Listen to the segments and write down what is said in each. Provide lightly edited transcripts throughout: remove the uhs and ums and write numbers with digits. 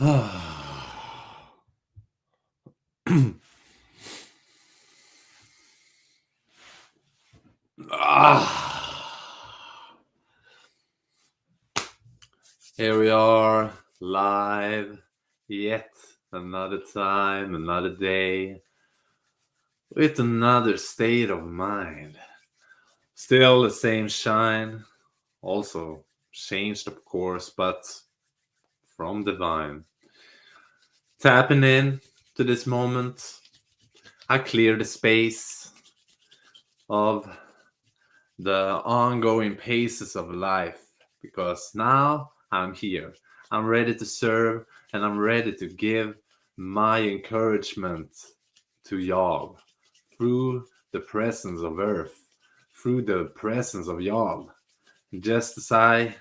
Here we are, live, yet another time, another day, with another state of mind. Still the same shine, also changed, of course, but from divine. Tapping in to this moment, I clear the space of the ongoing paces of life because now I'm here. I'm ready to serve and I'm ready to give my encouragement to y'all through the presence of Earth, through the presence of y'all. Just as I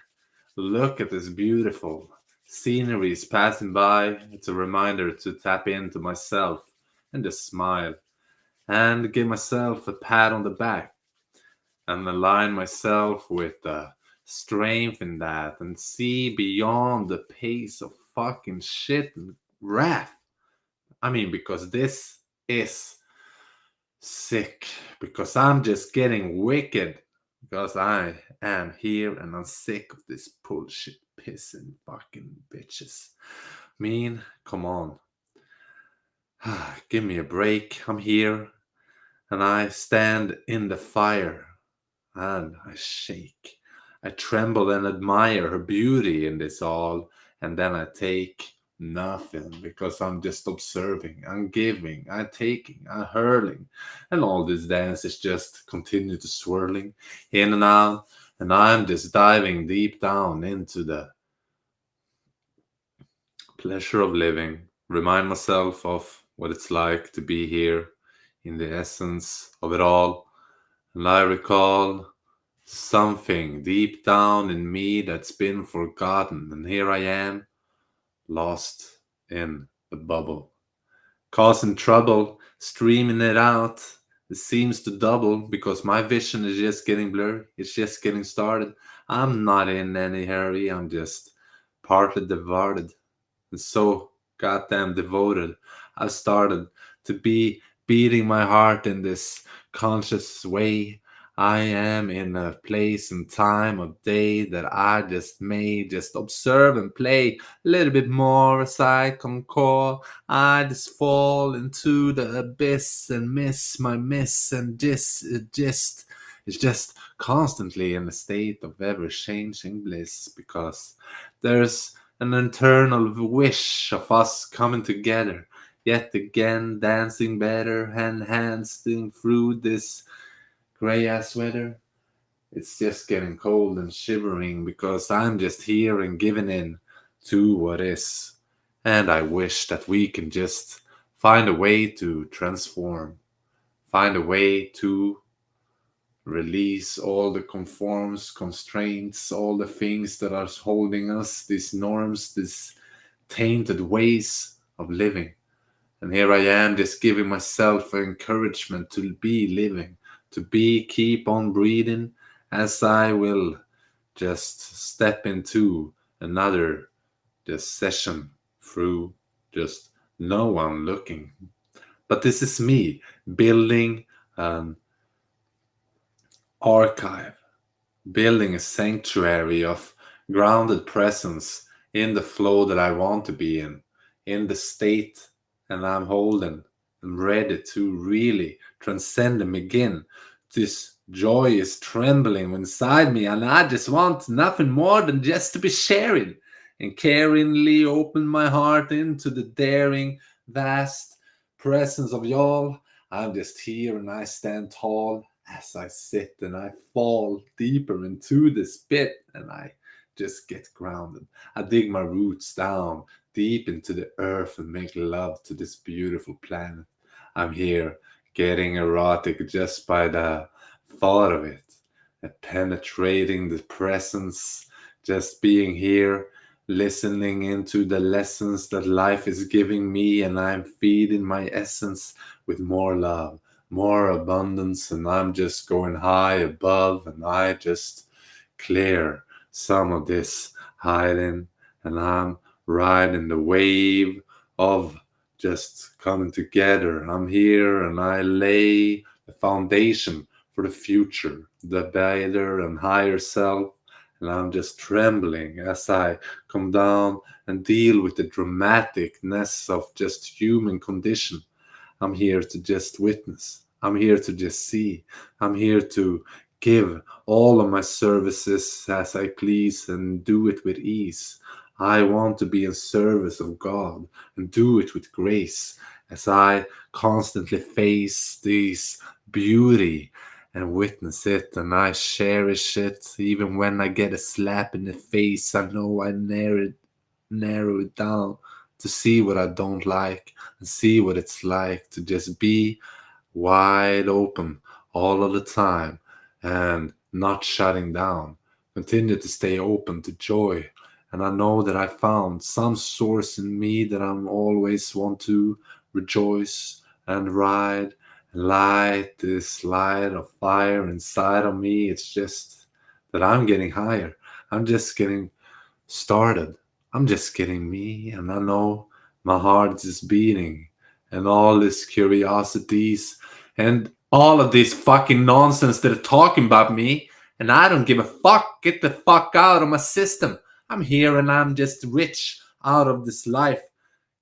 look at this beautiful sceneries passing by, it's a reminder to tap into myself and just smile and give myself a pat on the back and align myself with the strength in that and see beyond the pace of fucking shit and wrath. I mean, because this is sick, because I'm just getting wicked, because I am here and I'm sick of this bullshit pissing fucking bitches. Mean, come on. Give me a break. I'm here and I stand in the fire and I shake. I tremble and admire her beauty in this all, and then I take nothing because I'm just observing, I'm giving, I'm taking, I'm hurling, and all this dance is just continue to swirling in and out, and I'm just diving deep down into the pleasure of living, remind myself of what it's like to be here in the essence of it all, and I recall something deep down in me that's been forgotten, and here I am, lost in the bubble, causing trouble, streaming it out. It seems to double because my vision is just getting blurry, it's just getting started. I'm not in any hurry, I'm just partly devoted and so goddamn devoted. I've started to be beating my heart in this conscious way. I am in a place and time of day that I just may just observe and play a little bit more as I concord. I just fall into the abyss and miss my miss, and this it just is just constantly in a state of ever changing bliss because there's an eternal wish of us coming together, yet again dancing better, hand dancing through this gray ass weather. It's just getting cold and shivering because I'm just here and giving in to what is. And I wish that we can just find a way to transform, find a way to release all the conforms, constraints, all the things that are holding us, these norms, these tainted ways of living. And here I am just giving myself encouragement to be living, to be keep on breathing as I will just step into another just session through just no one looking. But this is me building an archive, building a sanctuary of grounded presence in the flow that I want to be in the state, and I'm holding. I'm ready to really transcend and begin. This joy is trembling inside me, and I just want nothing more than just to be sharing and caringly open my heart into the daring, vast presence of y'all. I'm just here and I stand tall as I sit and I fall deeper into this pit and I just get grounded. I dig my roots down deep into the earth and make love to this beautiful planet. I'm here getting erotic just by the thought of it, penetrating the presence, just being here, listening into the lessons that life is giving me, and I'm feeding my essence with more love, more abundance, and I'm just going high above, and I just clear some of this hiding, and I'm riding the wave of just coming together. I'm here and I lay the foundation for the future, the better and higher self. And I'm just trembling as I come down and deal with the dramaticness of just human condition. I'm here to just witness. I'm here to just see. I'm here to give all of my services as I please and do it with ease. I want to be in service of God and do it with grace as I constantly face this beauty and witness it, and I cherish it even when I get a slap in the face. I know I narrow it down to see what I don't like and see what it's like to just be wide open all of the time and not shutting down. Continue to stay open to joy. And I know that I found some source in me that I'm always want to rejoice and ride and light this light of fire inside of me. It's just that I'm getting higher. I'm just getting started. I'm just kidding me, and I know my heart is beating, and all these curiosities, and all of this fucking nonsense that are talking about me, and I don't give a fuck. Get the fuck out of my system. I'm here and I'm just rich out of this life.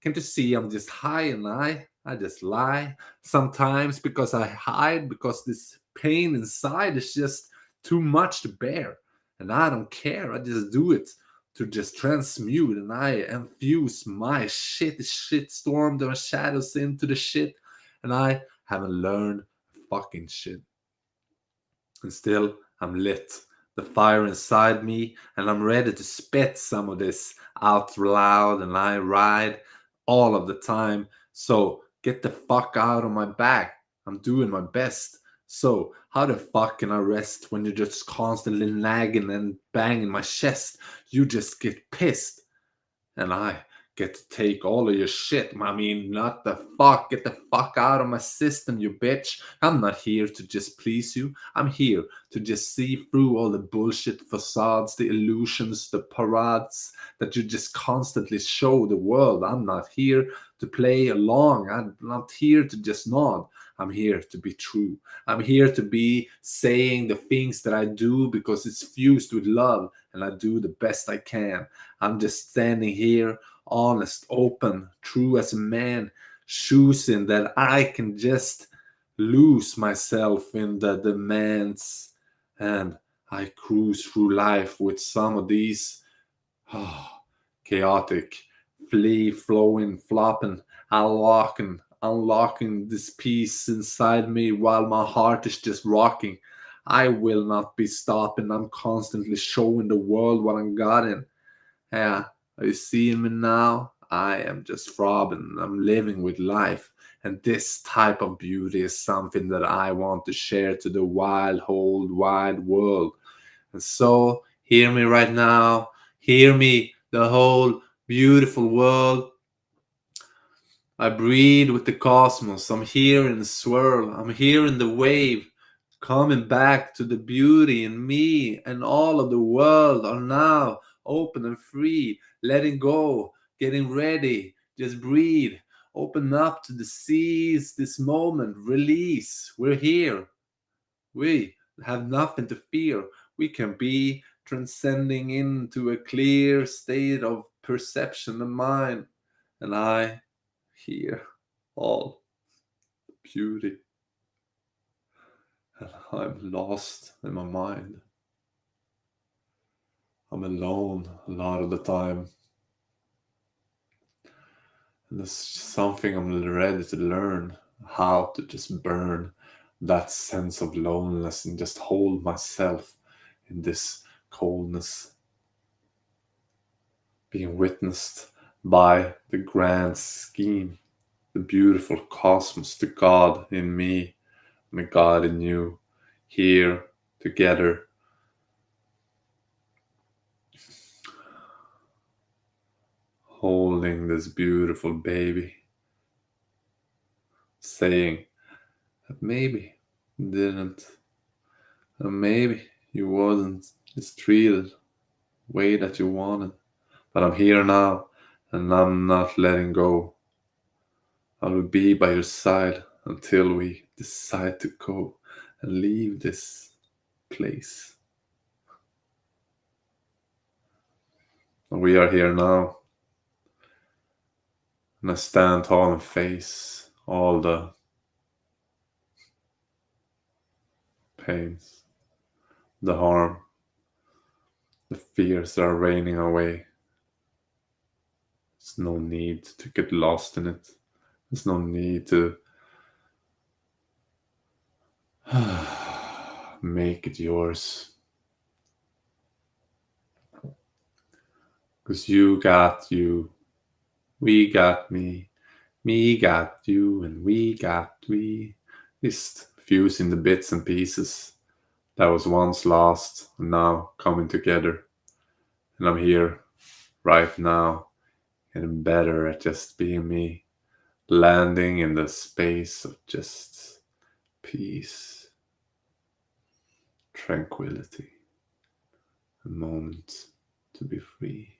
Can't you see I'm just high and I just lie sometimes because I hide because this pain inside is just too much to bear. And I don't care. I just do it to just transmute and I infuse my shit storm the shadows into the shit. And I haven't learned fucking shit. And still I'm lit. The fire inside me, and I'm ready to spit some of this out loud, and I ride all of the time. So get the fuck out of my back. I'm doing my best. So how the fuck can I rest when you're just constantly nagging and banging my chest? You just get pissed and I get to take all of your shit. I mean, not the fuck. Get the fuck out of my system, you bitch. I'm not here to just please you. I'm here to just see through all the bullshit facades, the illusions, the parades that you just constantly show the world. I'm not here to play along. I'm not here to just nod. I'm here to be true. I'm here to be saying the things that I do because it's fused with love and I do the best I can. I'm just standing here, honest, open, true as a man, choosing that I can just lose myself in the demands. And I cruise through life with some of these oh, chaotic, flea flowing, flopping, unlocking this peace inside me while my heart is just rocking. I will not be stopping. I'm constantly showing the world what I'm got in. Yeah, are you seeing me now? I am just throbbing. I'm living with life. And this type of beauty is something that I want to share to the wild, whole wide world. And so, hear me right now. Hear me, the whole beautiful world. I breathe with the cosmos. I'm here in the swirl. I'm here in the wave. Coming back to the beauty in me and all of the world are now open and free. Letting go. Getting ready. Just breathe. Open up to the seas this moment. Release. We're here. We have nothing to fear. We can be transcending into a clear state of perception of mind. And I hear all the beauty. And I'm lost in my mind. I'm alone a lot of the time. And there's something I'm ready to learn how to just burn that sense of loneliness and just hold myself in this coldness, being witnessed by the grand scheme, the beautiful cosmos, the God in me, and the God in you, here together, holding this beautiful baby, saying that maybe you didn't, and maybe you wasn't just treated the way that you wanted. But I'm here now, and I'm not letting go. I will be by your side until we decide to go and leave this place. And we are here now, and I stand tall and face all the pains, the harm, the fears that are raining away. There's no need to get lost in it. There's no need to make it yours. Because you got you, we got me got you, and we got we. Just fusing the bits and pieces that was once lost and now coming together. And I'm here right now, getting better at just being me, landing in the space of just peace, tranquility, a moment to be free.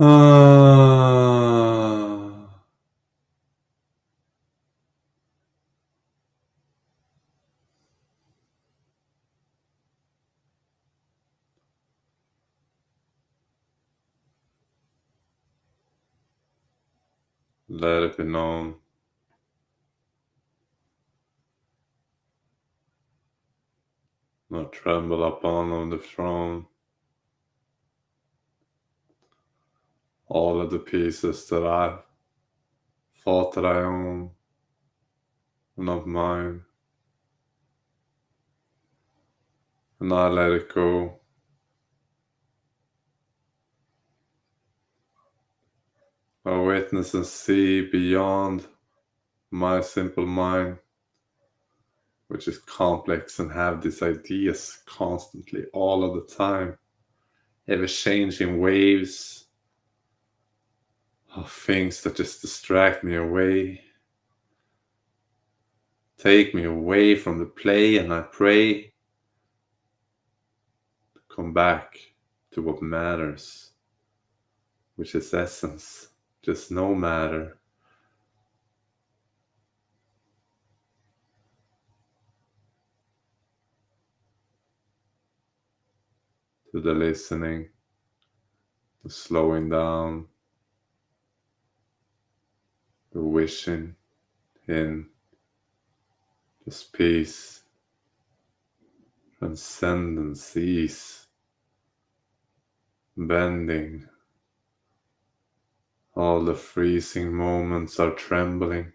Ah, let it be known. Not tremble upon on the throne. All of the pieces that I thought that I own are not mine. And I let it go. I witness and see beyond my simple mind, which is complex and have these ideas constantly, all of the time, ever changing waves of things that just distract me away, take me away from the play, and I pray to come back to what matters, which is essence, just no matter, to the listening, the slowing down, the wishing in just peace, transcendence, ease, bending. All the freezing moments are trembling.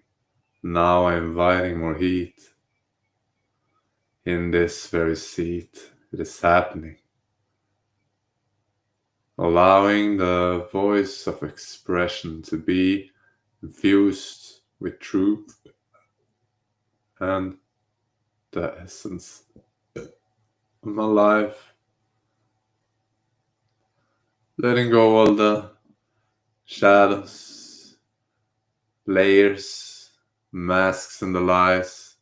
Now I'm inviting more heat. In this very seat, it is happening. Allowing the voice of expression to be infused with truth and the essence of my life. Letting go all the shadows, layers, masks, and the lies.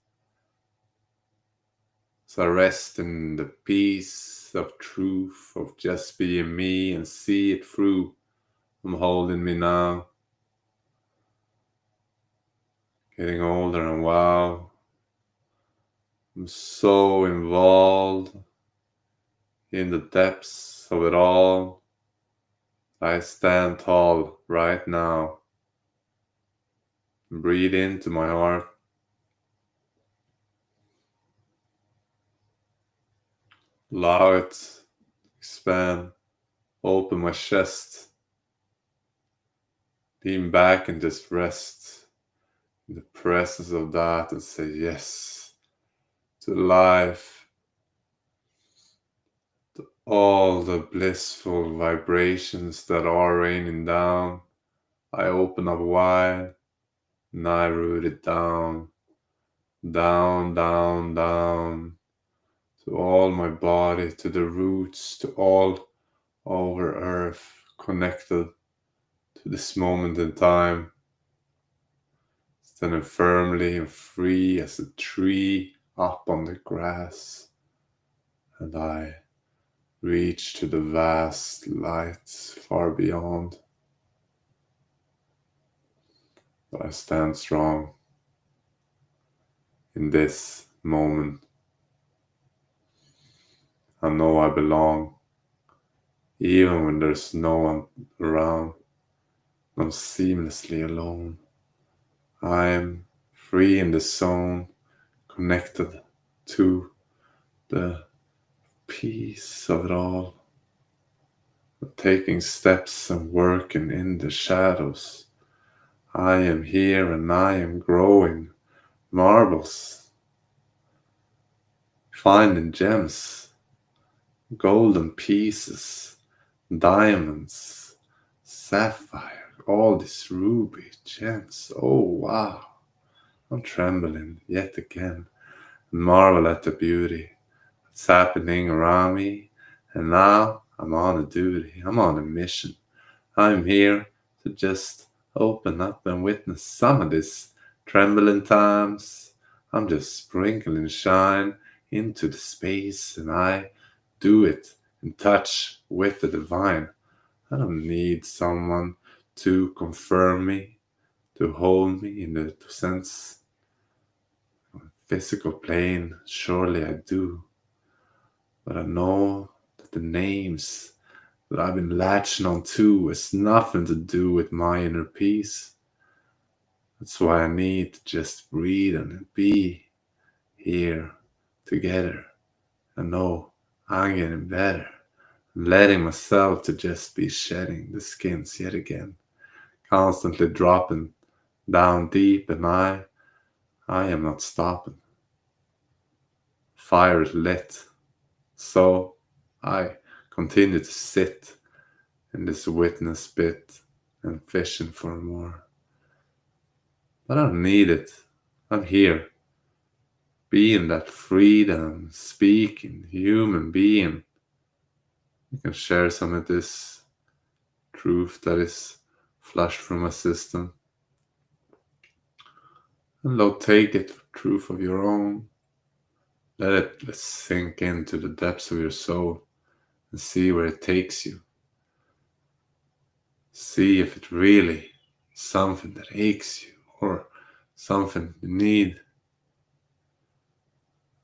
So I rest in the peace of truth, of just being me and see it through. I'm holding me now. getting older, and wow, I'm so involved in the depths of it all. I stand tall right now. Breathe into my heart. Allow it expand. Open my chest. Lean back and just rest in the presence of that and say yes to life, to all the blissful vibrations that are raining down. I open up wide and I root it down, down, down, down to all my body, to the roots, to all over earth, connected to this moment in time, standing firmly and free as a tree up on the grass. And I reach to the vast lights far beyond. But I stand strong in this moment. I know I belong, even when there's no one around. I'm seamlessly alone. I'm free in the zone, connected to the peace of it all. Taking steps and working in the shadows. I am here and I am growing marbles, finding gems, golden pieces, diamonds, sapphire, all these ruby gems. Oh wow, I'm trembling yet again. Marvel at the beauty that's happening around me. And now I'm on a duty, I'm on a mission. I'm here to just open up and witness some of this trembling times. I'm just sprinkling shine into the space, and I do it in touch with the divine. I don't need someone to confirm me, to hold me in the sense physical plane. Surely I do. But I know that the names that I've been latching on to has nothing to do with my inner peace. That's why I need to just breathe and be here together and know I'm getting better. I'm letting myself to just be shedding the skins yet again, constantly dropping down deep, and I am not stopping. Fire is lit, so I continue to sit in this witness bit and fishing for more. But I don't need it. I'm here, being that freedom, speaking, human being. You can share some of this truth that is flushed from my system. And Lord, take it for truth of your own. Let it sink into the depths of your soul and see where it takes you. See if it really is something that aches you or something you need.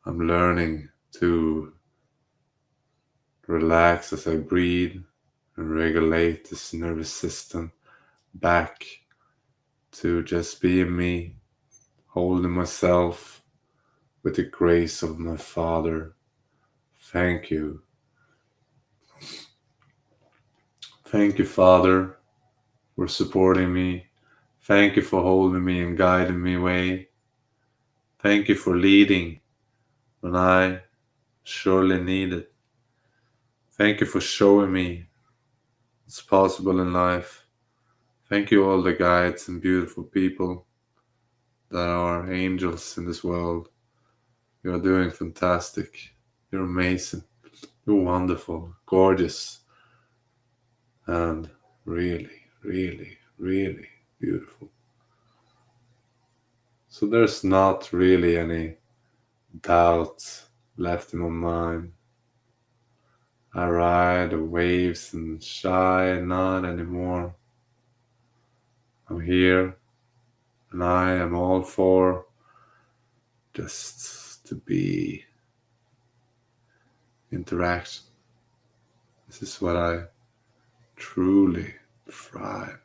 I'm learning to relax as I breathe and regulate this nervous system back to just being me, holding myself with the grace of my Father. Thank you. Thank you, Father, for supporting me. Thank you for holding me and guiding me way. Thank you for leading when I surely need it. Thank you for showing me it's possible in life. Thank you, all the guides and beautiful people that are angels in this world. You're doing fantastic. You're amazing. You're wonderful, gorgeous, and really, really, really beautiful. So there's not really any doubt left in my mind. I ride the waves and shy, not anymore. I'm here, And I am all for just to be, interact. This is what I truly thrive.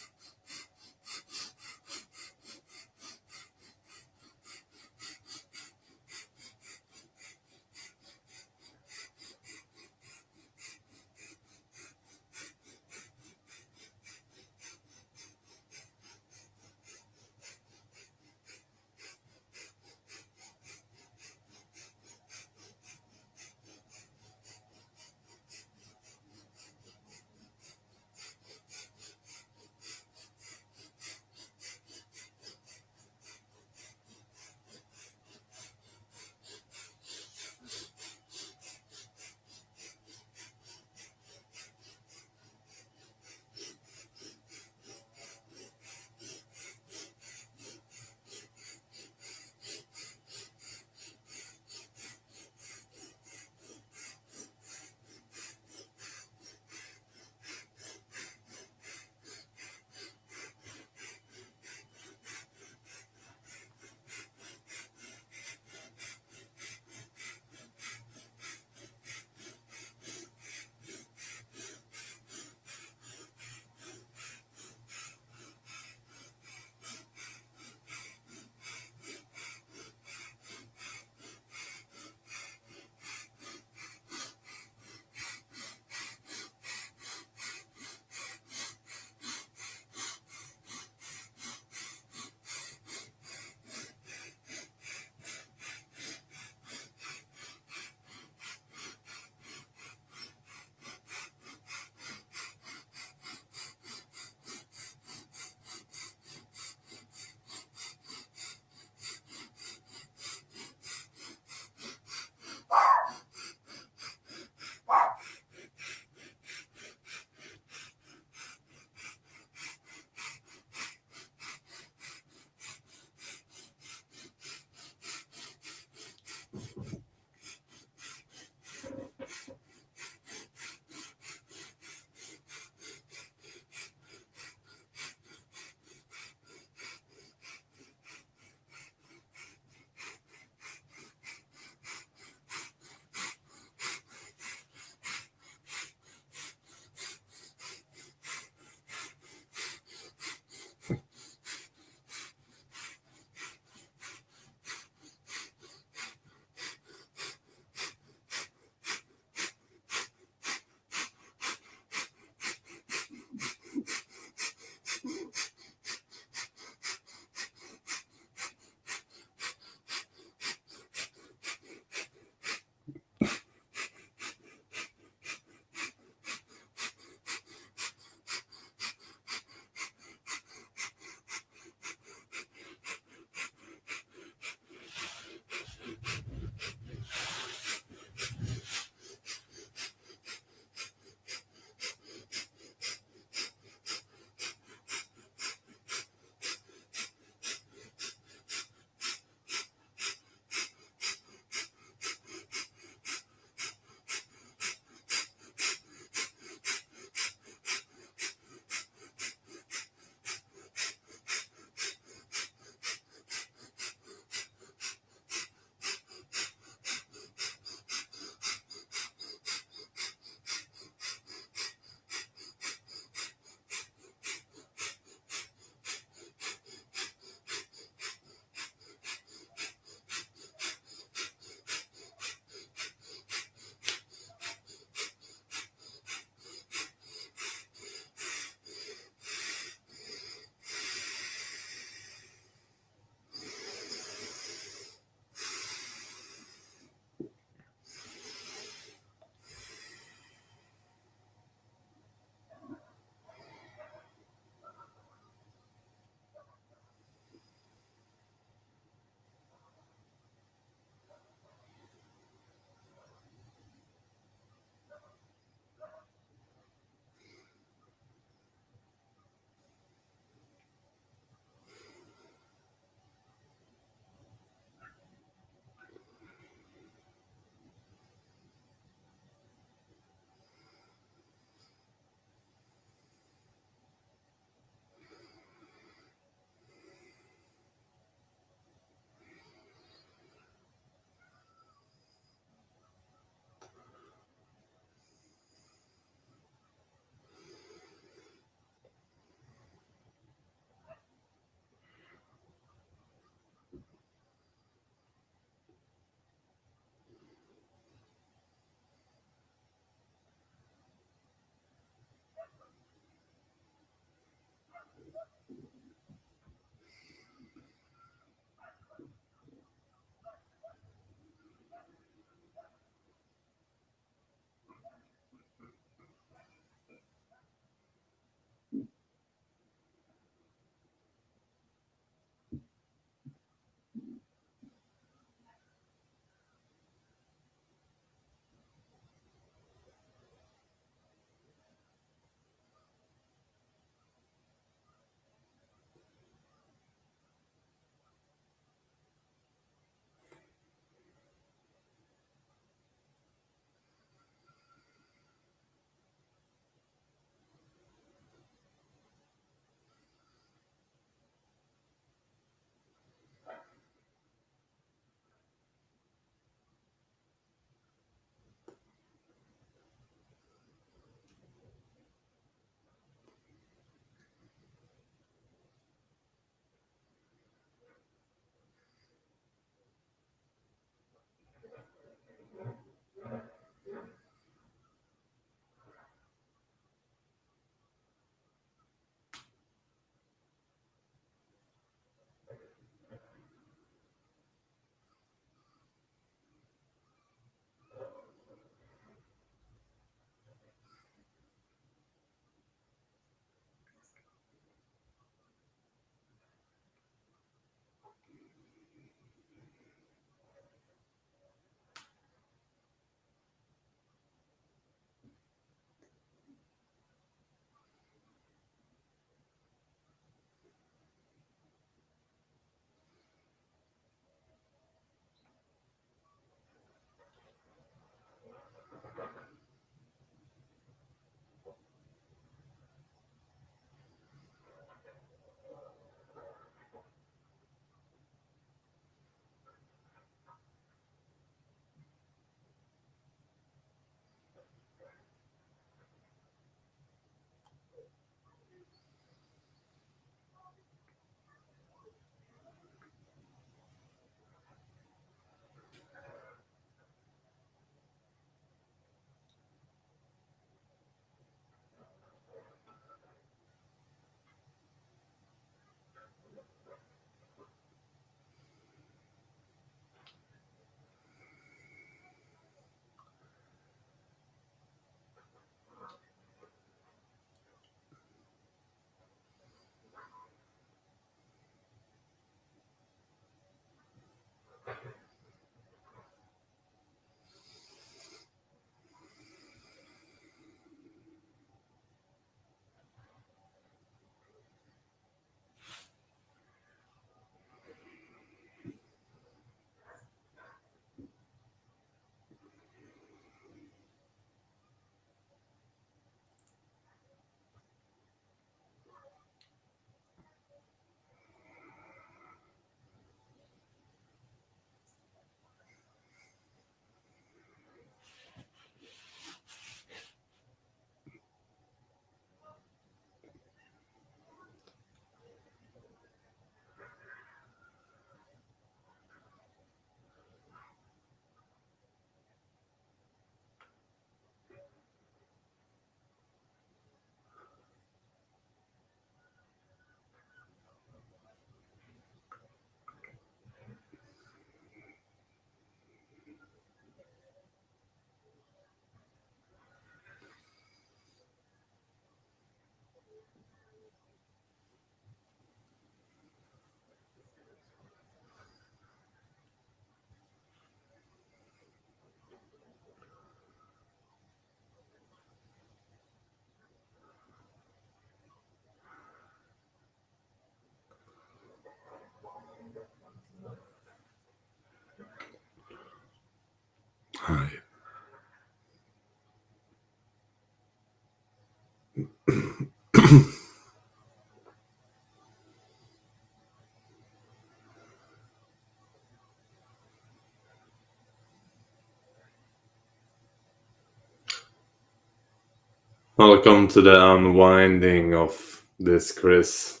Welcome to the unwinding of this Chris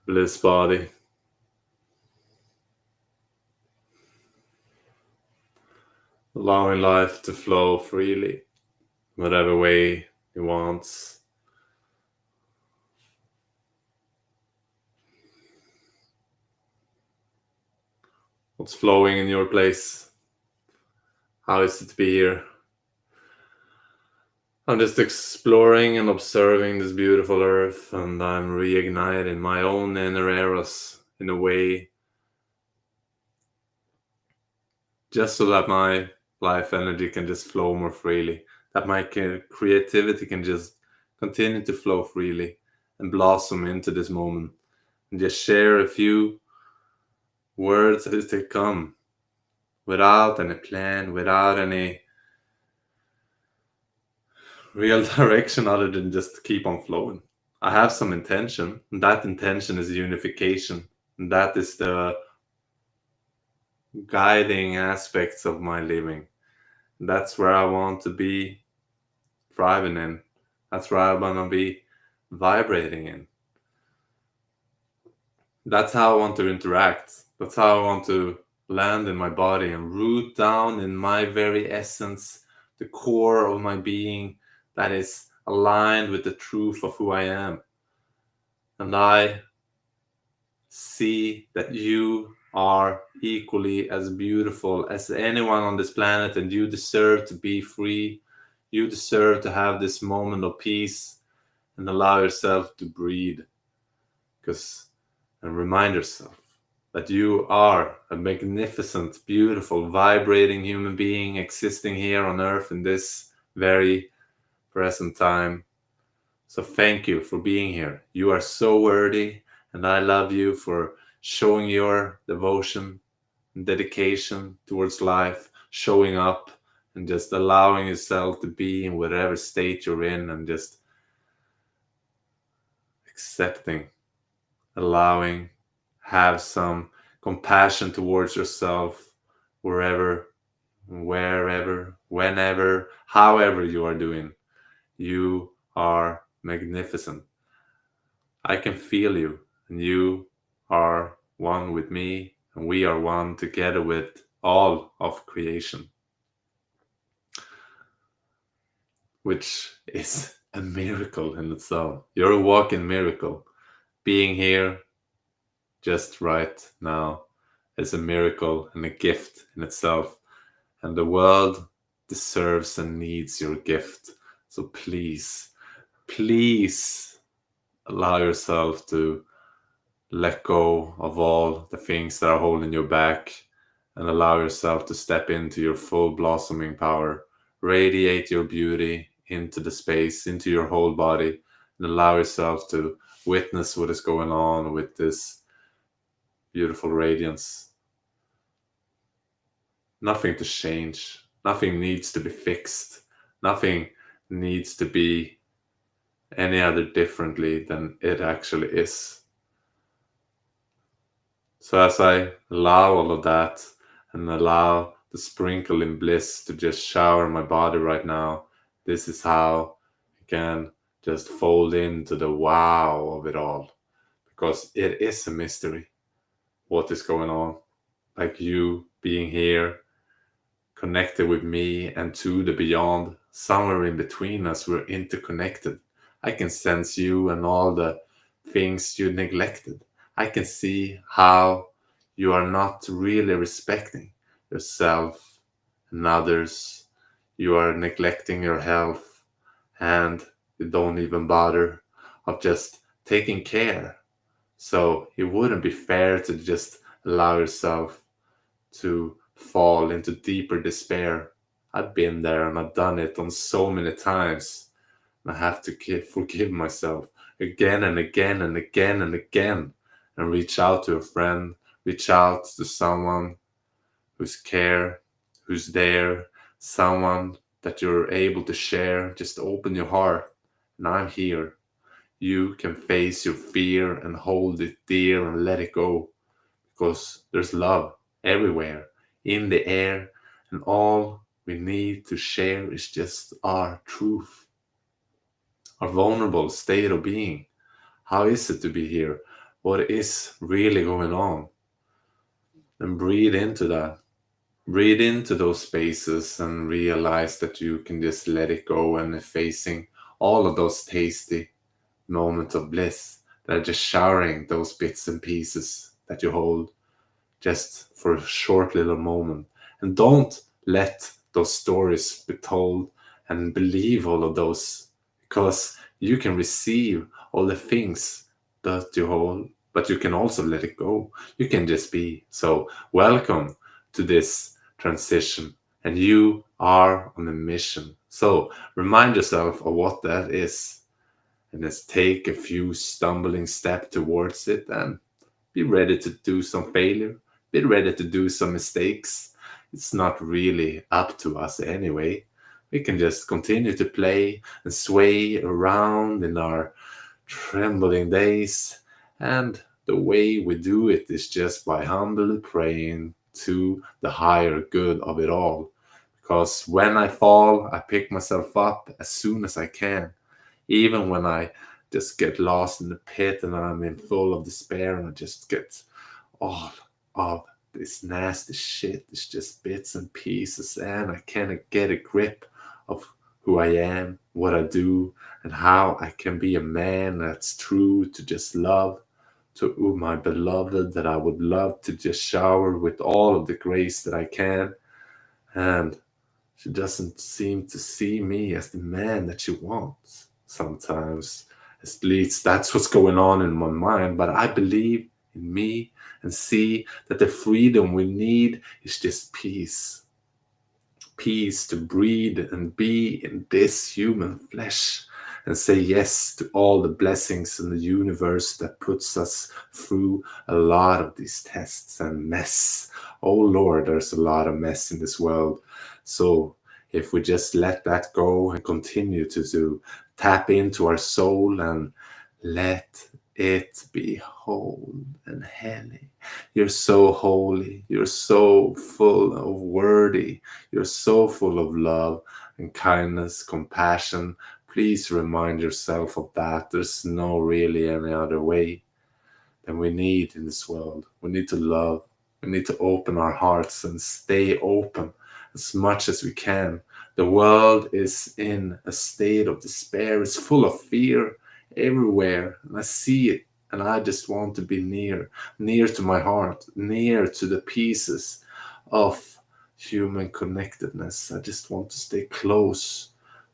Bliss body. Allowing life to flow freely, whatever way it wants. What's flowing in your place? How is it to be here? I'm just exploring and observing this beautiful earth, and I'm reigniting my own inner eros in a way just so that my life energy can just flow more freely, that my creativity can just continue to flow freely and blossom into this moment, and just share a few words as they come without any plan, without any real direction other than just keep on flowing. I have some intention, and that intention is unification, and that is the guiding aspects of my living. That's where I want to be thriving in. That's where I want to be vibrating in. That's how I want to interact. That's how I want to land in my body and root down in my very essence, the core of my being that is aligned with the truth of who I am. And I see that you are equally as beautiful as anyone on this planet, and you deserve to be free. You deserve to have this moment of peace and allow yourself to breathe. Because, and remind yourself that you are a magnificent, beautiful, vibrating human being existing here on earth in this very present time. So thank you for being here. You are so worthy, and I love you for showing your devotion and dedication towards life, showing up and just allowing yourself to be in whatever state you're in, and just accepting, allowing, have some compassion towards yourself wherever, wherever, whenever, however you are doing. You are magnificent. I can feel you, and you are one with me, and we are one together with all of creation, which is a miracle in itself. You're a walking miracle. Being here just right now is a miracle and a gift in itself, and the world deserves and needs your gift. So please, please allow yourself to let go of all the things that are holding you back, and allow yourself to step into your full blossoming power. Radiate your beauty into the space, into your whole body, and allow yourself to witness what is going on with this beautiful radiance. Nothing to change, nothing needs to be fixed, nothing needs to be any other differently than it actually is. So as I allow all of that and allow the sprinkling bliss to just shower my body right now, this is how I can just fold into the wow of it all. Because it is a mystery what is going on. Like you being here, connected with me and to the beyond, somewhere in between us, we're interconnected. I can sense you and all the things you neglected. I can see how you are not really respecting yourself and others. You are neglecting your health, and you don't even bother of just taking care. So it wouldn't be fair to just allow yourself to fall into deeper despair. I've been there and I've done it on so many times. And I have to forgive myself again and again and again and again, and reach out to a friend, reach out to someone who's care, who's there, someone that you're able to share. Just open your heart, and I'm here. You can face your fear and hold it dear and let it go, because there's love everywhere in the air, and all we need to share is just our truth. our vulnerable state of being. How is it to be here? What is really going on? And breathe into that. Breathe into those spaces and realize that you can just let it go and facing all of those tasty moments of bliss that are just showering those bits and pieces that you hold just for a short little moment. And don't let those stories be told and believe all of those, because you can receive all the things that you hold, but you can also let it go. You can just be. So, welcome to this transition, and you are on a mission. So, remind yourself of what that is, and just take a few stumbling steps towards it, and be ready to do some failure, be ready to do some mistakes. It's not really up to us anyway. We can just continue to play and sway around in our trembling days. And the way we do it is just by humbly praying to the higher good of it all. Because when I fall, I pick myself up as soon as I can. Even when I just get lost in the pit and I'm in full of despair and I just get all of this nasty shit. It's just bits and pieces, and I can't get a grip of who I am, what I do, and how I can be a man that's true to just love to my beloved, that I would love to just shower with all of the grace that I can. And she doesn't seem to see me as the man that she wants sometimes. At least that's what's going on in my mind. But I believe in me and see that the freedom we need is just peace. Peace to breathe and be in this human flesh and say yes to all the blessings in the universe that puts us through a lot of these tests and mess. Oh Lord, there's a lot of mess in this world. So if we just let that go and continue to tap into our soul and let it be whole and heavy. You're so holy. You're so full of worthy. You're so full of love and kindness, compassion. Please remind yourself of that. There's no really any other way than we need in this world. We need to love. We need to open our hearts and stay open as much as we can. The world is in a state of despair. It's full of fear everywhere. And I see it. And I just want to be near to my heart, near to the pieces of human connectedness. I just want to stay close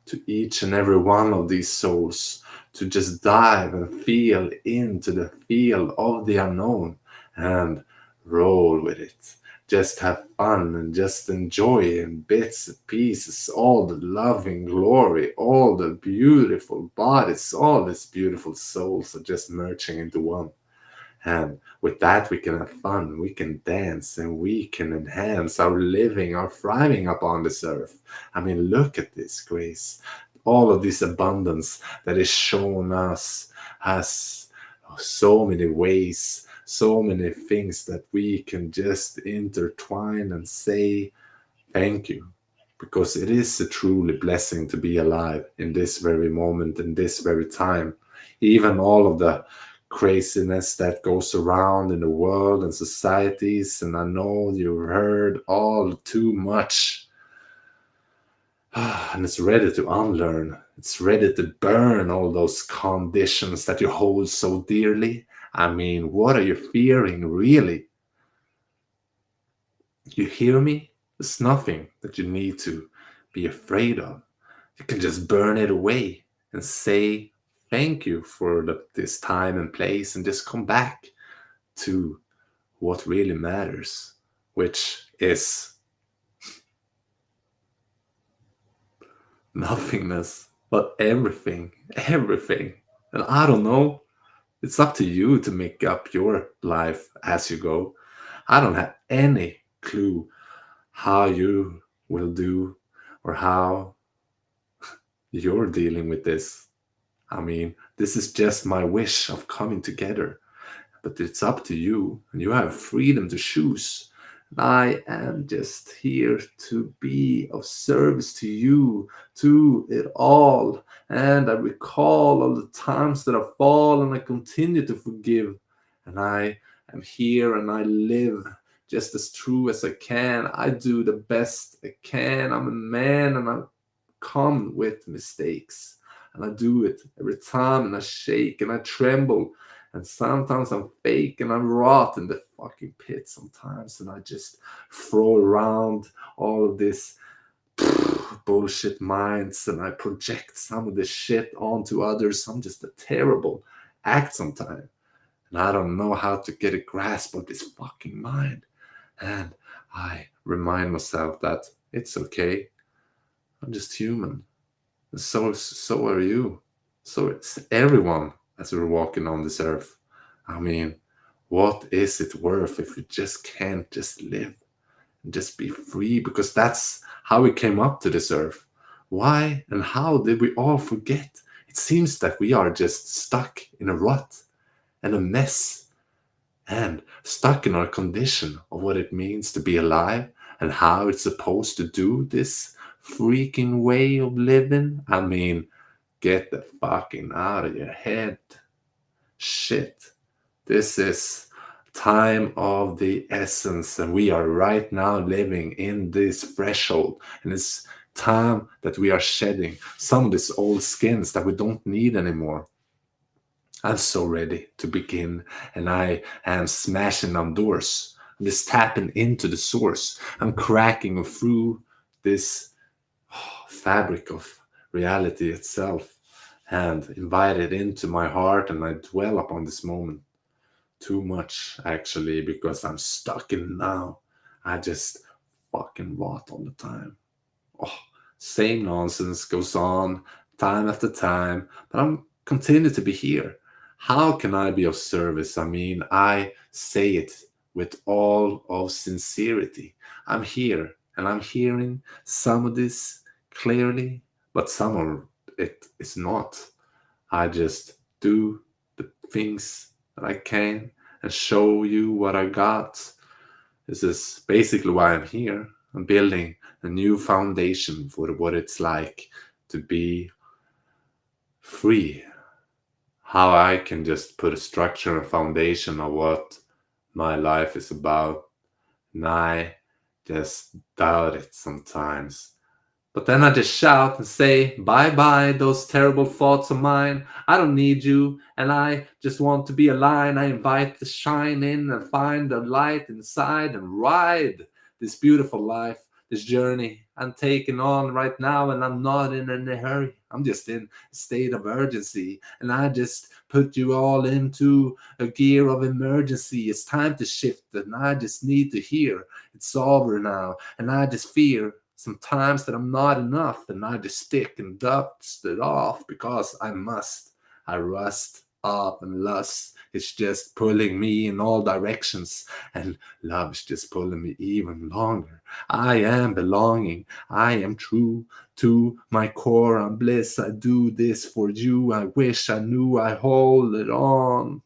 to each and every one of these souls, to just dive and feel into the field of the unknown and roll with it. Just have fun and just enjoy in bits and pieces all the loving glory, all the beautiful bodies, all these beautiful souls are just merging into one. And with that, we can have fun, we can dance, and we can enhance our living, our thriving upon this earth. I mean, look at this grace, all of this abundance that is shown us has so many ways, so many things that we can just intertwine and say thank you. Because it is a truly blessing to be alive in this very moment, in this very time. Even all of the craziness that goes around in the world and societies, and I know you've heard all too much. And it's ready to unlearn. It's ready to burn all those conditions that you hold so dearly. I mean, what are you fearing, really? You hear me? There's nothing that you need to be afraid of. You can just burn it away and say thank you for this time and place and just come back to what really matters, which is nothingness, but everything, everything. And I don't know, it's up to you to make up your life as you go. I don't have any clue how you will do or how you're dealing with this. I mean, this is just my wish of coming together, but it's up to you, and you have freedom to choose. I am just here to be of service to you, to it all. And I recall all the times that I fall and I continue to forgive. And I am here and I live just as true as I can. I do the best I can. I'm a man and I come with mistakes. And I do it every time and I shake and I tremble. And sometimes I'm fake and I'm rot in the fucking pit sometimes. And I just throw around all of this bullshit minds and I project some of this shit onto others. I'm just a terrible act sometimes. And I don't know how to get a grasp of this fucking mind. And I remind myself that it's okay. I'm just human. And so are you. So it's everyone as we're walking on this earth. I mean, what is it worth if we just can't just live and just be free? Because that's how we came up to this earth. Why and how did we all forget? It seems that we are just stuck in a rut and a mess and stuck in our condition of what it means to be alive and how it's supposed to do this freaking way of living. I mean, get the fucking out of your head. Shit. This is time of the essence, and we are right now living in this threshold. And it's time that we are shedding some of these old skins that we don't need anymore. I'm so ready to begin, and I am smashing on doors. I'm just tapping into the source. I'm cracking through this fabric of reality itself and invite it into my heart, and I dwell upon this moment too much actually because I'm stuck in now. I just fucking rot all the time. Oh, same nonsense goes on time after time, but I'm continue to be here. How can I be of service? I mean, I say it with all of sincerity. I'm here and I'm hearing some of this clearly, but some of it is not. I just do the things that I can and show you what I got. This is basically why I'm here. I'm building a new foundation for what it's like to be free. How I can just put a structure and foundation of what my life is about. And I just doubt it sometimes. But then I just shout and say, bye bye, those terrible thoughts of mine. I don't need you, and I just want to be alive. I invite the shine in and find the light inside and ride this beautiful life, this journey I'm taking on right now. And I'm not in any hurry. I'm just in a state of urgency. And I just put you all into a gear of emergency. It's time to shift, and I just need to hear it's over now. And I just fear sometimes that I'm not enough, and I just stick and dust it off because I must. I rust up, and lust is just pulling me in all directions, and love is just pulling me even longer. I am belonging. I am true to my core. I'm bliss. I do this for you. I wish I knew I hold it on.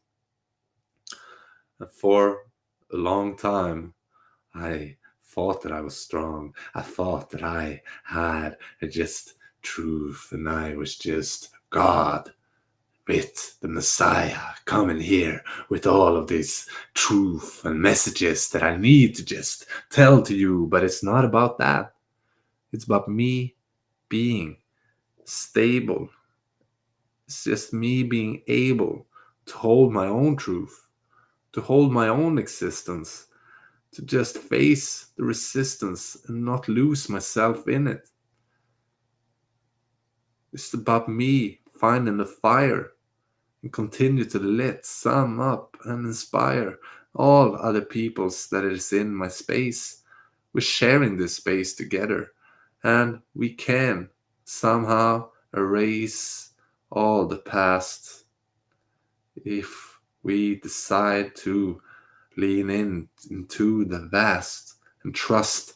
And for a long time, I thought that I was strong. I thought that I had just truth, and I was just God with the Messiah coming here with all of this truth and messages that I need to just tell to you. But it's not about that. It's about me being stable. It's just me being able to hold my own truth, to hold my own existence, to just face the resistance and not lose myself in it. It's about me finding the fire and continue to lit some up and inspire all other peoples that is in my space. We're sharing this space together, and we can somehow erase all the past if we decide to lean into the vast and trust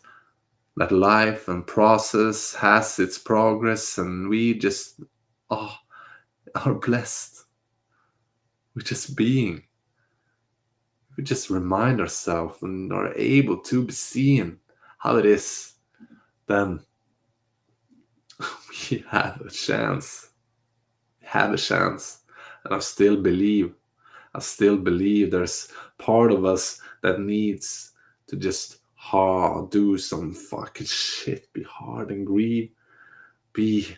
that life and process has its progress, and we just oh, are blessed with just being. we just remind ourselves and are able to be seeing how it is, then we have a chance. Have a chance. And I still believe there's part of us that needs to just do some fucking shit, be hard and be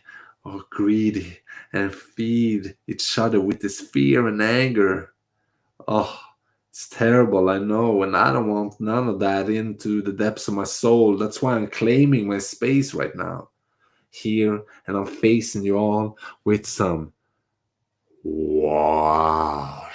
greedy and feed each other with this fear and anger. Oh, it's terrible, I know, and I don't want none of that into the depths of my soul. That's why I'm claiming my space right now, here, and I'm facing you all with some washing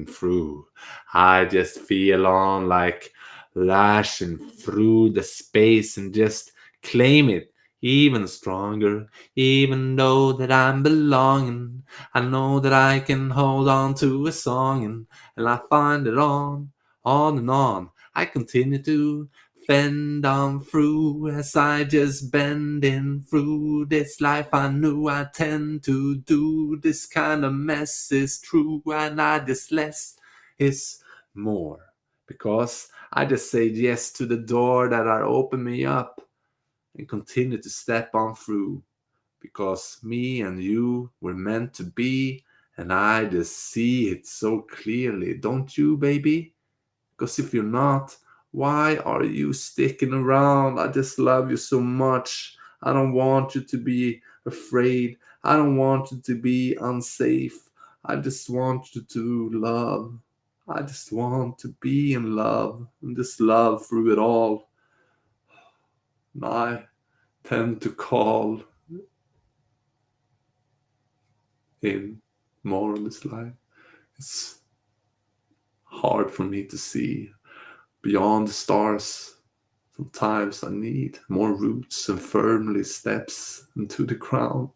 through. I just feel on like lashing through the space and just claim it even stronger. Even though that I'm belonging, I know that I can hold on to a song, and I find it on and on. I continue to fend on through as I just bending through this life. I knew I tend to do this kind of mess is true, and I just less is more, because I just say yes to the door that are open me up and continue to step on through, because me and you were meant to be, and I just see it so clearly, don't you, baby? Because if you're not, why are you sticking around? I just love you so much. I don't want you to be afraid. I don't want you to be unsafe. I just want you to love. I just want to be in love and just love through it all. And I tend to call in more in this life. It's hard for me to see beyond the stars. Sometimes I need more roots and firmly steps into the ground,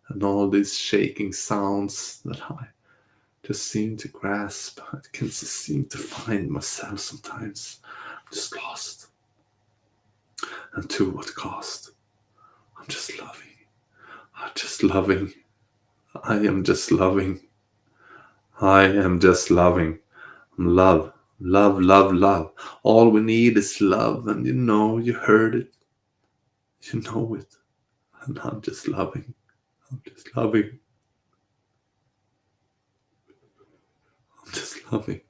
and all these shaking sounds that I just seem to grasp. I can just seem to find myself sometimes just lost. And to what cost? I'm just loving. I'm just loving. I am just loving. I am just loving. Love. Love, love, love. All we need is love, and you know, you heard it. You know it. And I'm just loving. I'm just loving. I'm just loving.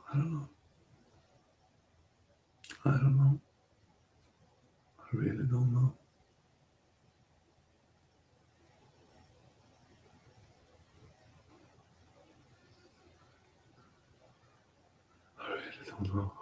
I don't know. I don't know. I really don't know. I really don't know.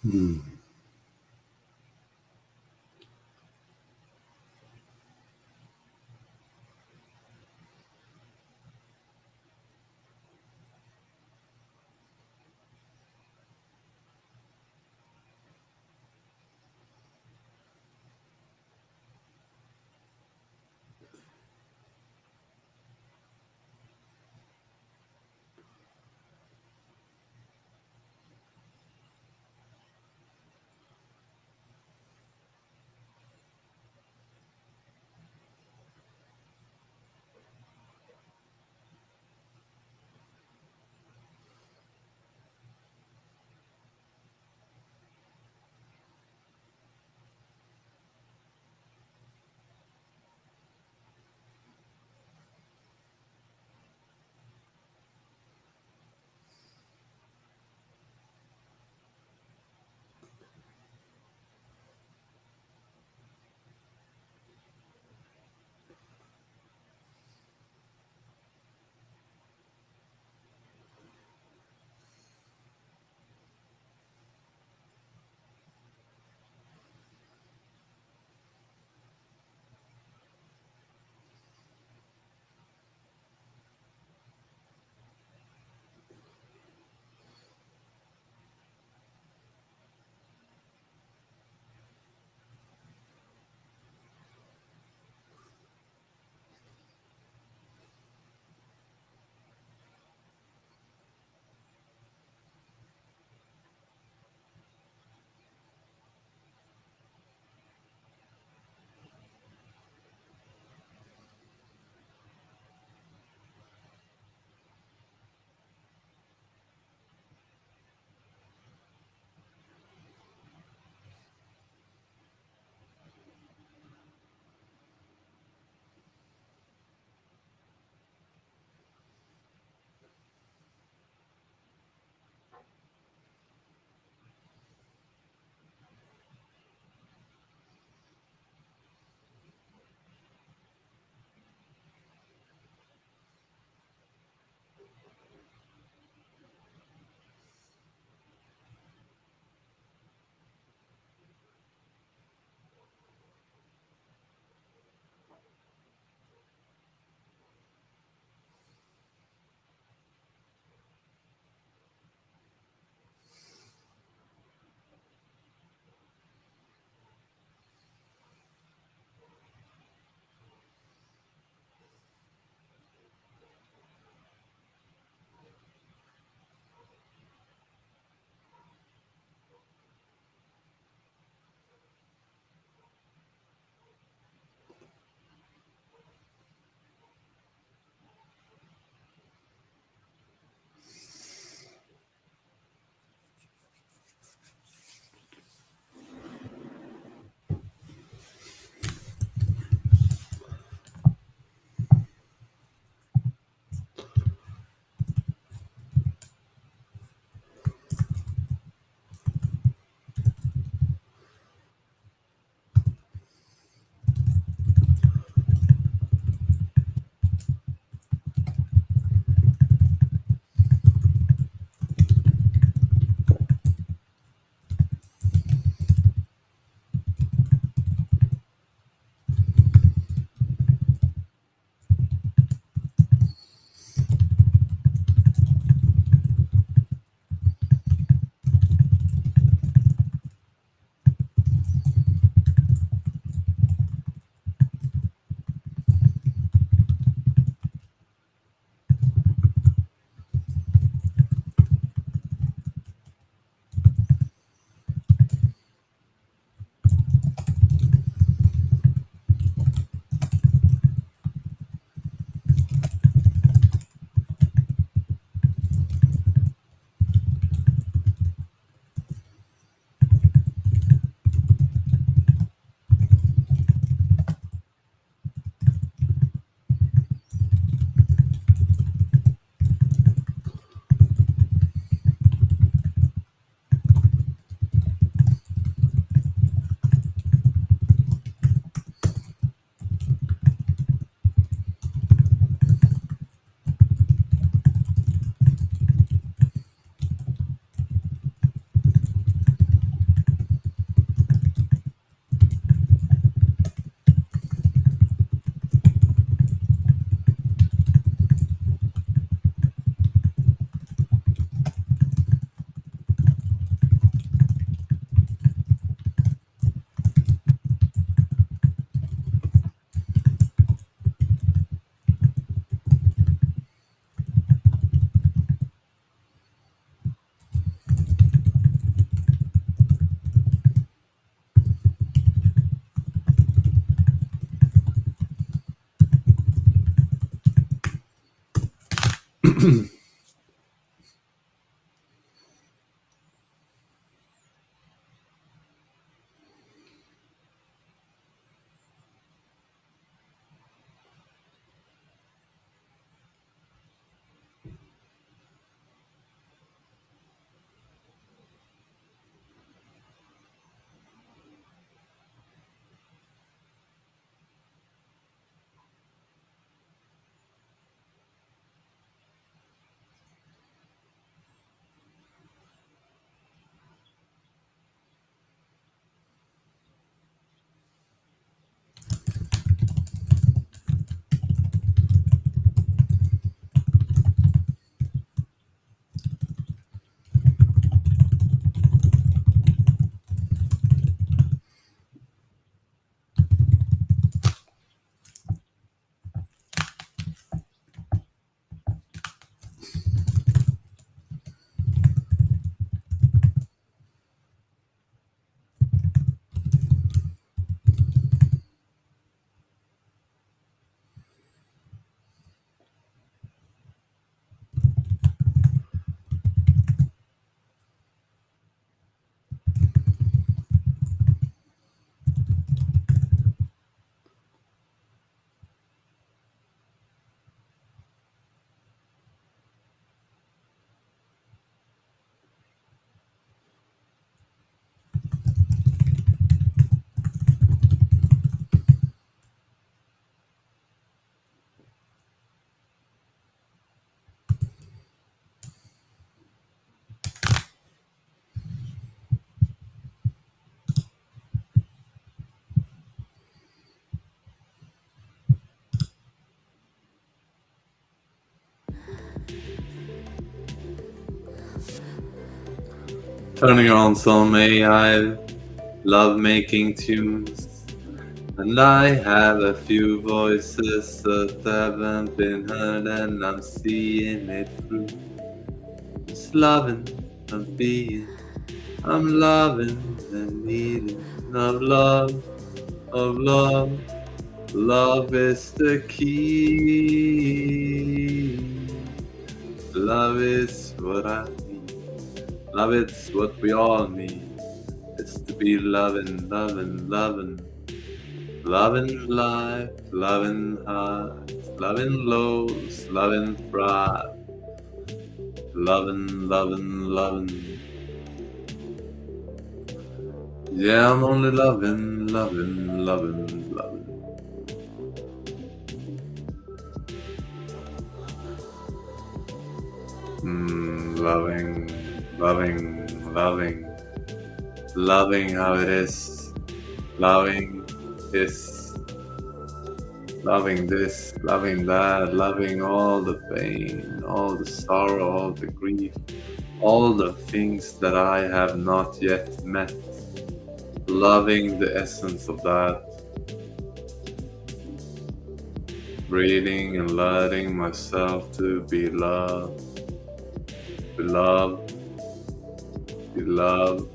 Hmm. turning on some AI love making tunes. And I have a few voices that haven't been heard, and I'm seeing it through. Just loving and being. I'm loving and needing of love, of love. Love is the key. Love is what I need. Love is what we all need. It's to be loving, loving, loving. Loving life, loving heart, loving lows, loving thrive, loving, loving, loving. Yeah, I'm only loving, loving, loving, loving. Loving, loving, loving, loving how it is, loving this, loving this, loving that, loving all the pain, all the sorrow, all the grief, all the things that I have not yet met, loving the essence of that, breathing and letting myself to be loved, be loved, be loved.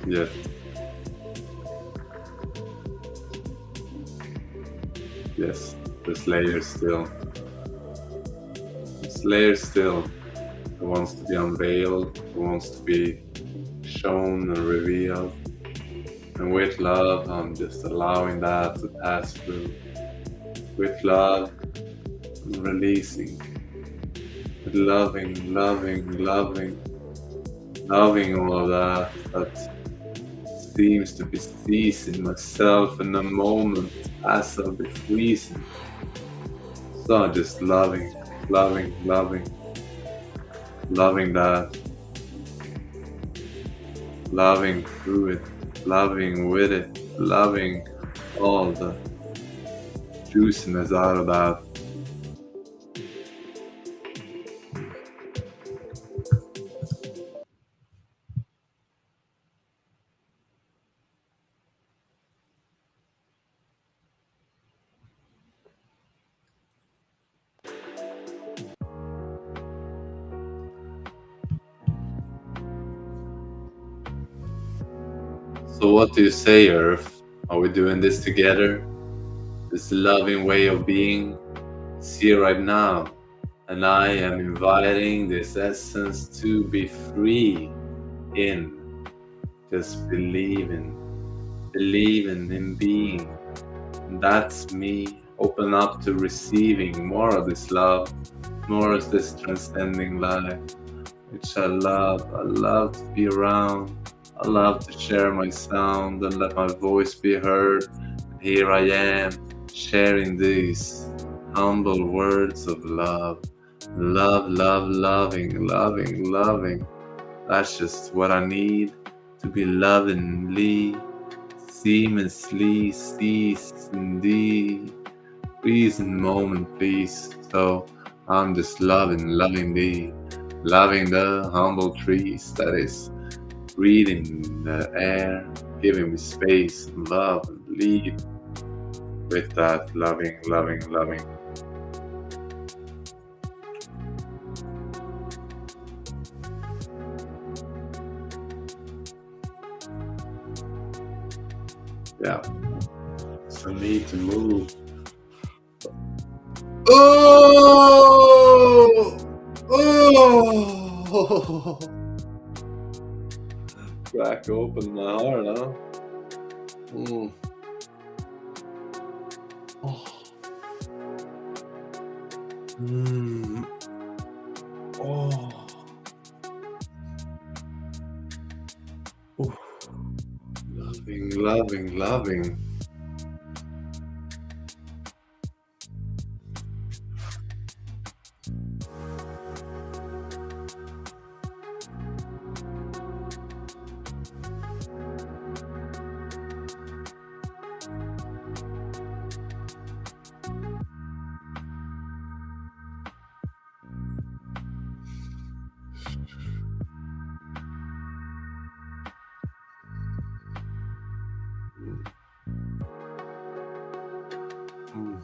Yes, yes, there's layers still. There's layers still. It wants to be unveiled, it wants to be shown and revealed. And with love, I'm just allowing that to pass through. With love, I'm releasing. With loving, loving, loving, loving all of that seems to be seizing myself in the moment as I'll be freezing. So I'm just loving, loving, loving, loving that, loving through it, loving with it, loving all the juiciness out of that. So, what do you say, Earth? Are we doing this together? This loving way of being is here right now, and I am inviting this essence to be free in just believing, believing in being. And that's me. Open up to receiving more of this love, more of this transcending life, which I love. I love to be around. I love to share my sound and let my voice be heard. And here I am, sharing these humble words of love. Love, love, loving, loving, loving. That's just what I need to be lovingly, seamlessly, cease in the present moment, please. So I'm just loving, loving thee, loving the humble trees that is breathing the air, giving me space and love and lead with that loving, loving, loving. Yeah. So need to move. Oh! Oh! Crack open my heart, huh? Mm. Oh. Mm. Oh. Oof. Loving, loving, loving. Mm.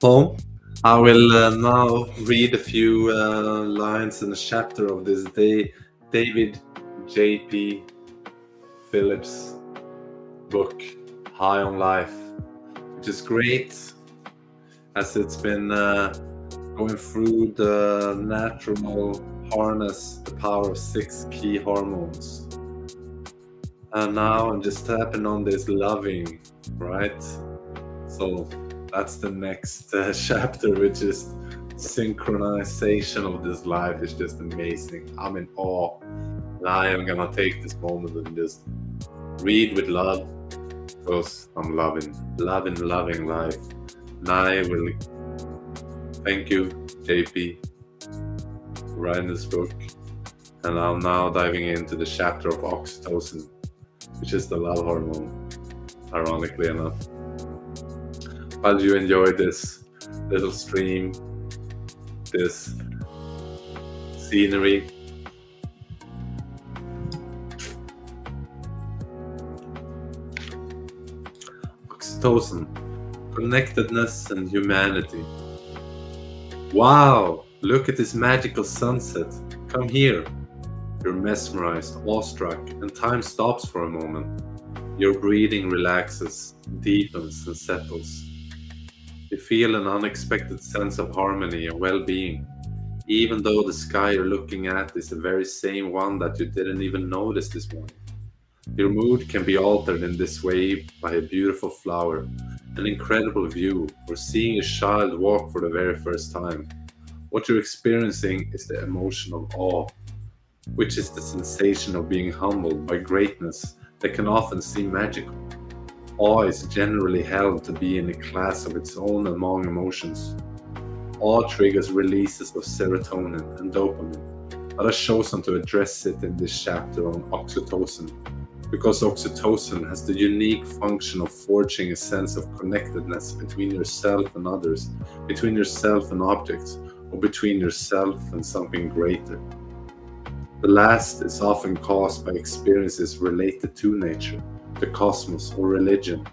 Well, I will now read a few lines in a chapter of this David J.P. Phillips book, High on Life, which is great as it's been going through the natural harness, the power of six key hormones. And now I'm just tapping on this loving, right? So that's the next chapter, which is synchronization of this life is just amazing. I'm in awe. And I am gonna take this moment and just read with love because I'm loving life. And I will thank you, JP, for writing this book. And I'm now diving into the chapter of oxytocin, which is the love hormone, ironically enough. While you enjoy this little stream, this scenery, oxytocin, connectedness and humanity. Wow, look at this magical sunset. Come here. You're mesmerized, awestruck, and time stops for a moment. Your breathing relaxes, deepens, and settles. You feel an unexpected sense of harmony and well being, even though the sky you're looking at is the very same one that you didn't even notice this morning. Your mood can be altered in this way by a beautiful flower, an incredible view, or seeing a child walk for the very first time. What you're experiencing is the emotion of awe, which is the sensation of being humbled by greatness that can often seem magical. Awe is generally held to be in a class of its own among emotions. Awe triggers releases of serotonin and dopamine, but I've chosen to address it in this chapter on oxytocin, because oxytocin has the unique function of forging a sense of connectedness between yourself and others, between yourself and objects, or between yourself and something greater. The last is often caused by experiences related to nature, the cosmos, or religion,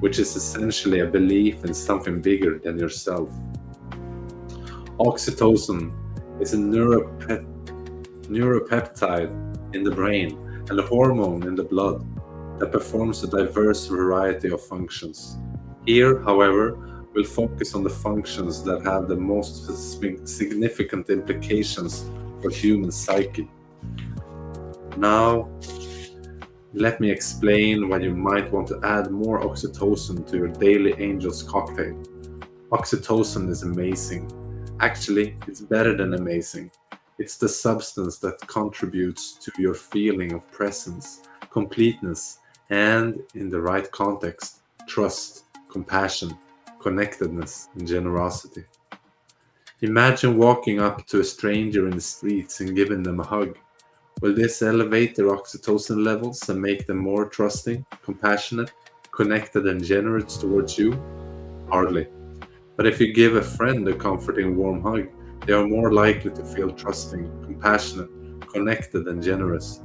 which is essentially a belief in something bigger than yourself. Oxytocin is a neuropeptide in the brain and a hormone in the blood that performs a diverse variety of functions. Here, however, we'll focus on the functions that have the most significant implications for human psyche. Now, let me explain why you might want to add more oxytocin to your daily Angel's cocktail. Oxytocin is amazing. Actually, it's better than amazing. It's the substance that contributes to your feeling of presence, completeness, and, in the right context, trust, compassion, connectedness, and generosity. Imagine walking up to a stranger in the streets and giving them a hug. Will this elevate their oxytocin levels and make them more trusting, compassionate, connected, and generous towards you? Hardly. But if you give a friend a comforting, warm hug, they are more likely to feel trusting, compassionate, connected, and generous.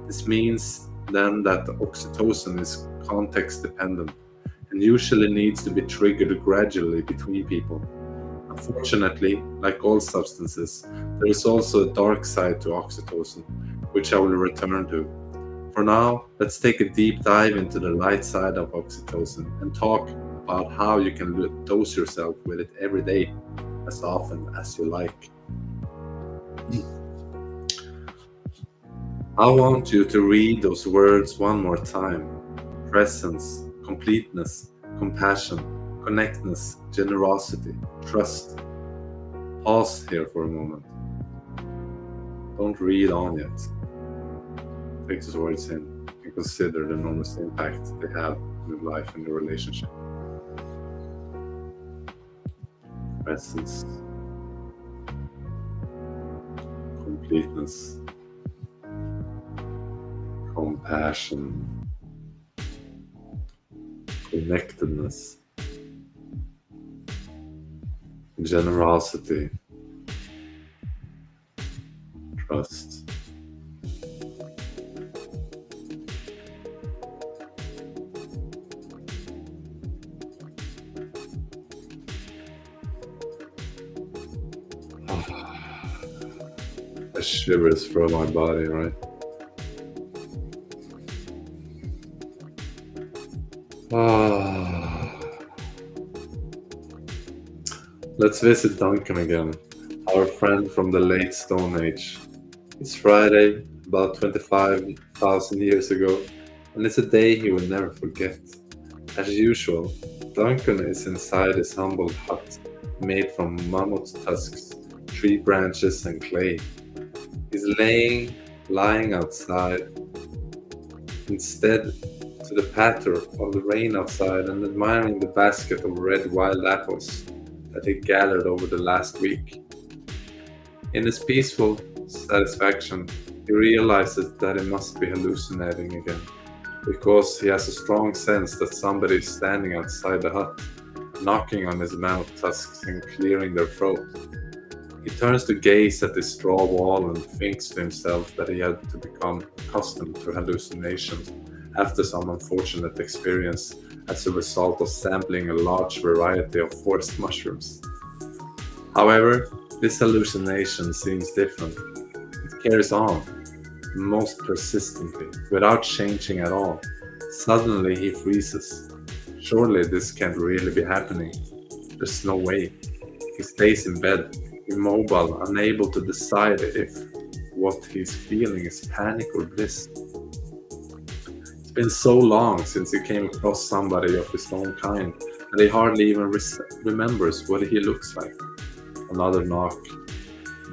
This means then that the oxytocin is context dependent and usually needs to be triggered gradually between people. Unfortunately, like all substances, there is also a dark side to oxytocin, which I will return to. For now, let's take a deep dive into the light side of oxytocin and talk about how you can dose yourself with it every day, as often as you like. I want you to read those words one more time: presence, completeness, compassion, connectedness, generosity, trust. Pause here for a moment. Don't read on yet. Take those words in and consider the enormous impact they have in your life and your relationship. Presence, completeness, compassion, connectedness, generosity, trust. The shivers through my body, right? Ah. Let's visit Duncan again, our friend from the late Stone Age. It's Friday, about 25,000 years ago, and it's a day he will never forget. As usual, Duncan is inside his humble hut, made from mammoth tusks, tree branches, and clay. He's lying outside, instead to the patter of the rain outside, and admiring the basket of red wild apples that he gathered over the last week. In his peaceful satisfaction, he realizes that he must be hallucinating again, because he has a strong sense that somebody is standing outside the hut, knocking on his mammoth tusks and clearing their throat. He turns to gaze at the straw wall and thinks to himself that he had to become accustomed to hallucinations after some unfortunate experience as a result of sampling a large variety of forest mushrooms. However, this hallucination seems different. It carries on, most persistently, without changing at all. Suddenly he freezes. Surely this can't really be happening. There's no way. He stays in bed, immobile, unable to decide if what he's feeling is panic or bliss. It's been so long since he came across somebody of his own kind that he hardly even remembers what he looks like. Another knock.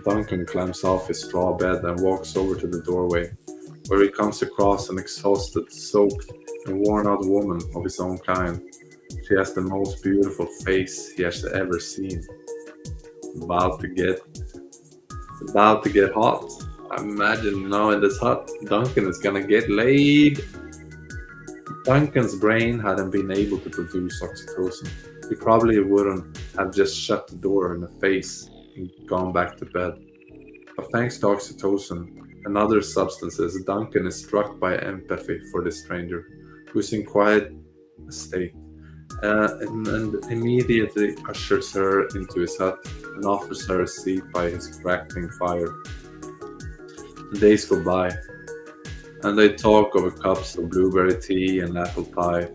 Duncan climbs off his straw bed and walks over to the doorway, where he comes across an exhausted, soaked, and worn out woman of his own kind. She has the most beautiful face he has ever seen. About to get about to get hot. I imagine now in this hut, Duncan is gonna get laid. Duncan's brain hadn't been able to produce oxytocin. He probably wouldn't have just shut the door in the face and gone back to bed. But thanks to oxytocin and other substances, Duncan is struck by empathy for the stranger, who's in quiet state, and immediately ushers her into his hut and offers her a seat by his crackling fire. Days go by, and they talk over cups of blueberry tea and apple pie.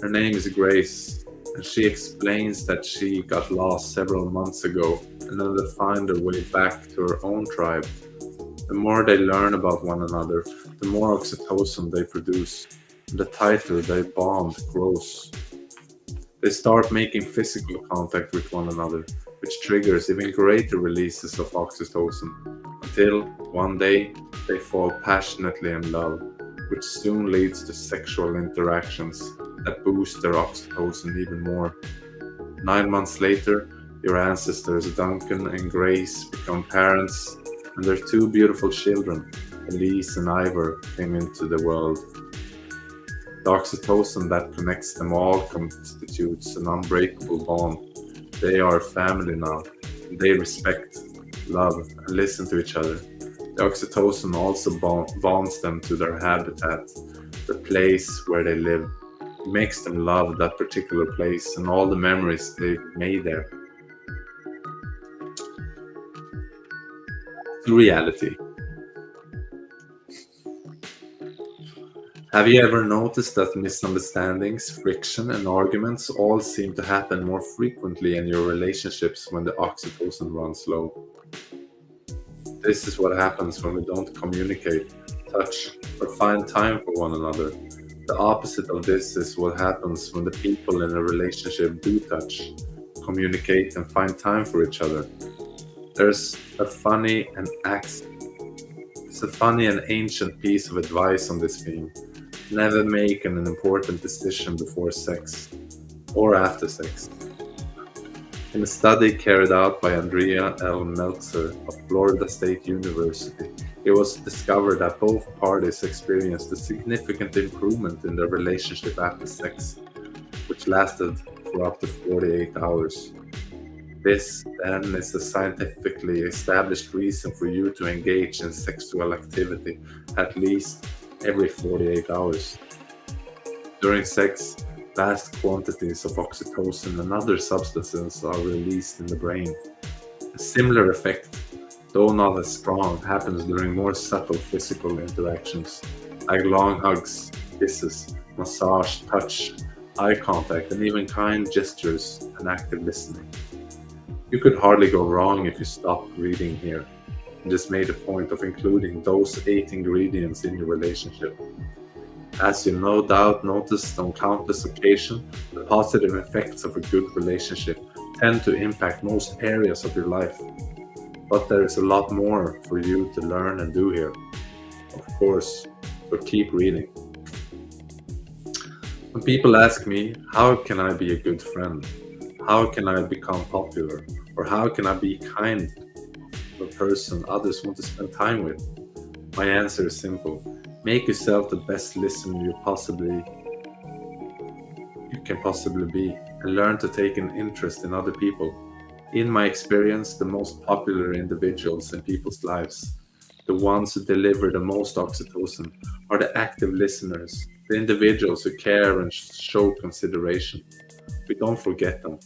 Her name is Grace, and she explains that she got lost several months ago and had to find her way back to her own tribe. The more they learn about one another, the more oxytocin they produce, and the tighter their bond grows. They start making physical contact with one another, which triggers even greater releases of oxytocin, until one day they fall passionately in love, which soon leads to sexual interactions that boost their oxytocin even more. 9 months later, your ancestors Duncan and Grace become parents, and their two beautiful children, Elise and Ivor, came into the world. The oxytocin that connects them all constitutes an unbreakable bond. They are family now. They respect, love, and listen to each other. The oxytocin also bonds them to their habitat, the place where they live. It makes them love that particular place and all the memories they made there. To reality. Have you ever noticed that misunderstandings, friction, and arguments all seem to happen more frequently in your relationships when the oxytocin runs low? This is what happens when we don't communicate, touch, or find time for one another. The opposite of this is what happens when the people in a relationship do touch, communicate, and find time for each other. There's a funny and ax- it's a funny and ancient piece of advice on this theme. Never make an important decision before sex or after sex. In a study carried out by Andrea L. Meltzer of Florida State University, it was discovered that both parties experienced a significant improvement in their relationship after sex, which lasted for up to 48 hours. This, then, is a scientifically established reason for you to engage in sexual activity at least every 48 hours. During sex, vast quantities of oxytocin and other substances are released in the brain. A similar effect, though not as strong, happens during more subtle physical interactions, like long hugs, kisses, massage, touch, eye contact, and even kind gestures and active listening. You could hardly go wrong if you stopped reading here and just made a point of including those 8 ingredients in your relationship. As you no doubt noticed on countless occasions, the positive effects of a good relationship tend to impact most areas of your life. But there is a lot more for you to learn and do here, of course, so keep reading. When people ask me, how can I be a good friend? How can I become popular? Or how can I be kind to a person others want to spend time with? My answer is simple. Make yourself the best listener you can possibly be, and learn to take an interest in other people. In my experience, the most popular individuals in people's lives, the ones who deliver the most oxytocin, are the active listeners, the individuals who care and show consideration. We don't forget them.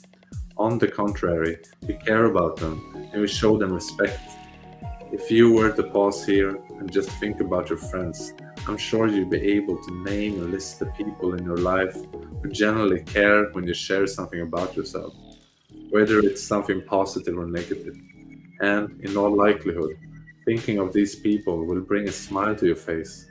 On the contrary, we care about them and we show them respect. If you were to pause here and just think about your friends, I'm sure you'd be able to name and list the people in your life who generally care when you share something about yourself, whether it's something positive or negative. And, in all likelihood, thinking of these people will bring a smile to your face.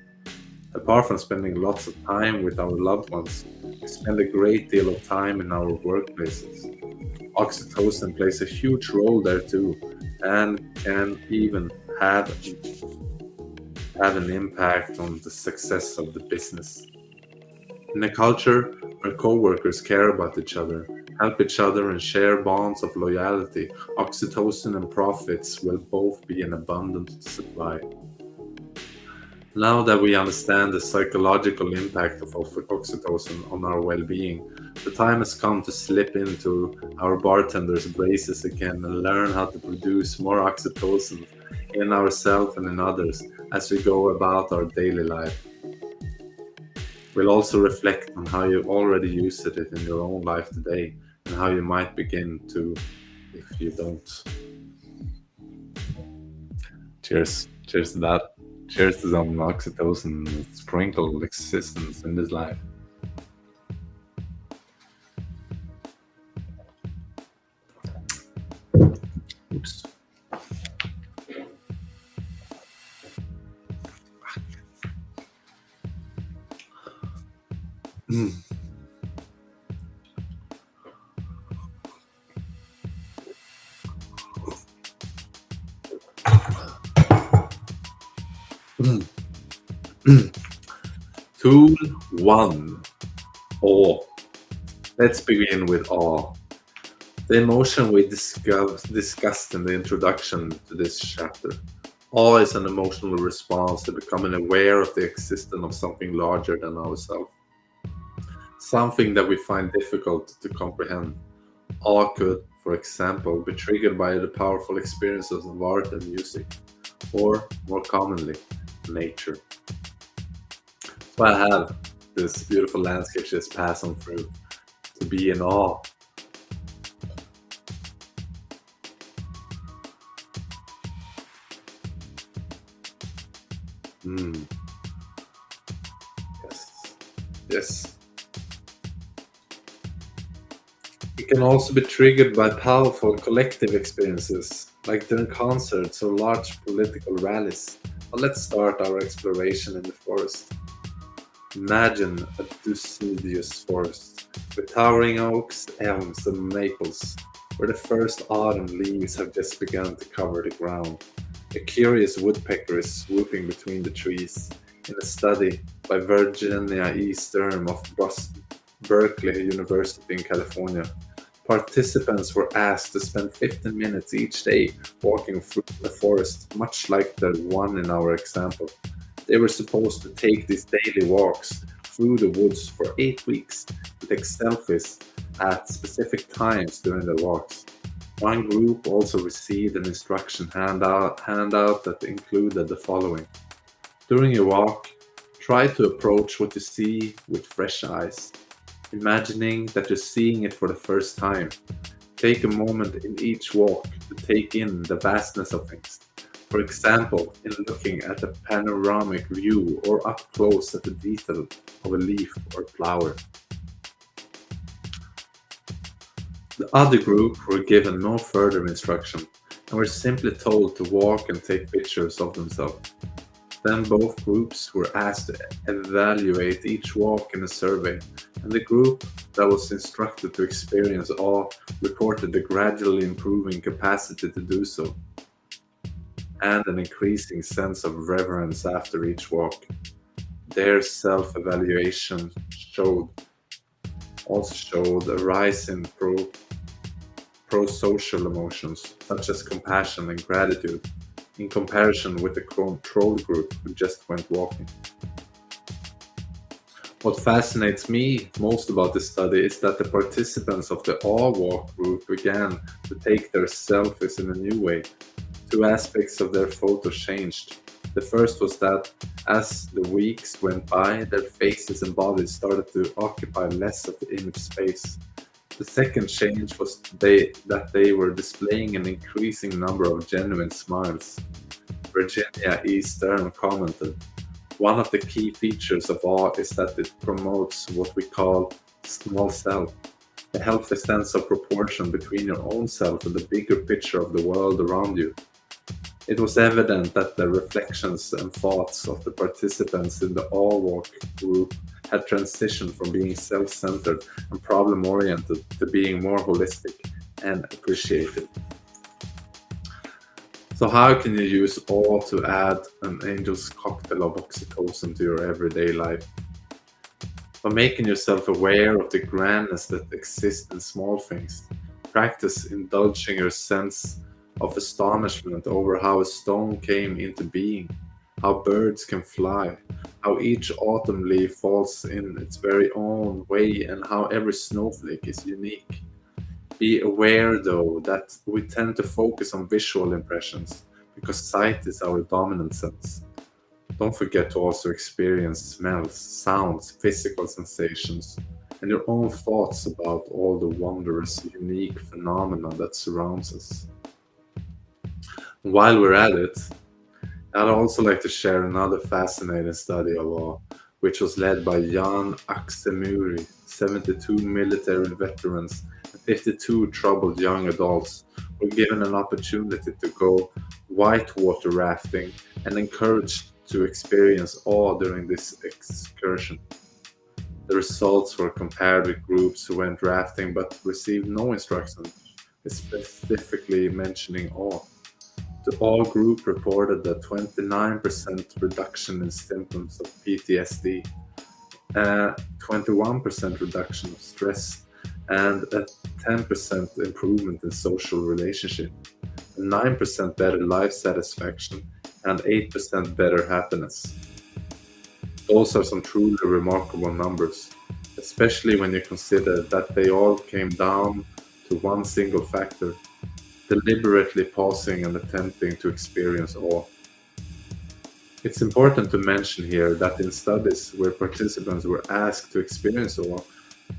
Apart from spending lots of time with our loved ones, we spend a great deal of time in our workplaces. Oxytocin plays a huge role there too, and can even have an impact on the success of the business. In a culture where co-workers care about each other, help each other, and share bonds of loyalty, oxytocin and profits will both be in abundant supply. Now that we understand the psychological impact of oxytocin on our well being, the time has come to slip into our bartender's braces again and learn how to produce more oxytocin in ourselves and in others as we go about our daily life. We'll also reflect on how you already used it in your own life today and how you might begin to if you don't. Cheers. Cheers to that. Cheers to some oxytocin sprinkled existence in this life. Oops. Mm. Mm. Tool 1. Awe. Let's begin with awe. The emotion we discussed in the introduction to this chapter. Awe is an emotional response to becoming aware of the existence of something larger than ourselves, something that we find difficult to comprehend. Awe could, for example, be triggered by the powerful experiences of art and music, or, more commonly, nature. So I have this beautiful landscape just passing through to be in awe. Mm, yes. Yes. It can also be triggered by powerful collective experiences, like during concerts or large political rallies. But let's start our exploration in the forest. Imagine a deciduous forest with towering oaks, elms, and maples, where the first autumn leaves have just begun to cover the ground. A curious woodpecker is swooping between the trees. In a study by Virginia E. Sturm of Berkeley University in California, participants were asked to spend 15 minutes each day walking through the forest, much like the one in our example. They were supposed to take these daily walks through the woods for 8 weeks to take selfies at specific times during the walks. One group also received an instruction handout that included the following. During your walk, try to approach what you see with fresh eyes, imagining that you're seeing it for the first time. Take a moment in each walk to take in the vastness of things. For example, in looking at a panoramic view or up close at the detail of a leaf or flower. The other group were given no further instruction and were simply told to walk and take pictures of themselves. Then both groups were asked to evaluate each walk in a survey, and the group that was instructed to experience awe reported a gradually improving capacity to do so, and an increasing sense of reverence after each walk. Their self-evaluation also showed a rise in pro-social emotions such as compassion and gratitude in comparison with the control group who just went walking. What fascinates me most about this study is that the participants of the Awe Walk group began to take their selfies in a new way. Two aspects of their photos changed. The first was that as the weeks went by, their faces and bodies started to occupy less of the image space. The second change was that they were displaying an increasing number of genuine smiles. Virginia E. Stern commented, one of the key features of awe is that it promotes what we call small self, a healthy sense of proportion between your own self and the bigger picture of the world around you. It was evident that the reflections and thoughts of the participants in the Awe Walk group had transitioned from being self-centered and problem-oriented to being more holistic and appreciative. So how can you use awe to add an angel's cocktail of oxytocin to your everyday life? By making yourself aware of the grandness that exists in small things. Practice indulging your sense of astonishment over how a stone came into being, how birds can fly, how each autumn leaf falls in its very own way, and how every snowflake is unique. Be aware, though, that we tend to focus on visual impressions because sight is our dominant sense. Don't forget to also experience smells, sounds, physical sensations, and your own thoughts about all the wondrous, unique phenomena that surrounds us. While we're at it, I'd also like to share another fascinating study of law, which was led by Jan Aksemuri, 72 military veterans and 52 troubled young adults were given an opportunity to go whitewater rafting and encouraged to experience awe during this excursion. The results were compared with groups who went rafting but received no instruction, specifically mentioning awe. The all group reported a 29% reduction in symptoms of PTSD, a 21% reduction of stress, and a 10% improvement in social relationship, a 9% better life satisfaction, and 8% better happiness. Those are some truly remarkable numbers, especially when you consider that they all came down to one single factor: deliberately pausing and attempting to experience awe. It's important to mention here that in studies where participants were asked to experience awe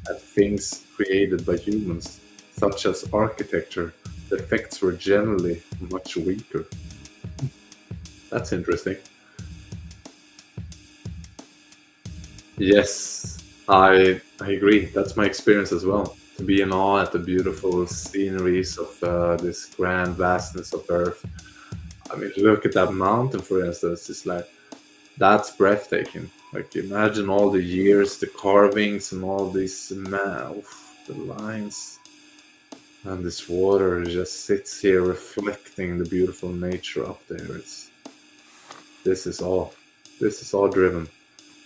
at things created by humans, such as architecture, the effects were generally much weaker. That's interesting. Yes, I agree. That's my experience as well. To be in awe at the beautiful sceneries of this grand vastness of Earth. I mean, look at that mountain, for instance. It's like that's breathtaking. Like imagine all the years, the carvings, and all these the lines, and this water just sits here reflecting the beautiful nature up there. This is all. This is all driven.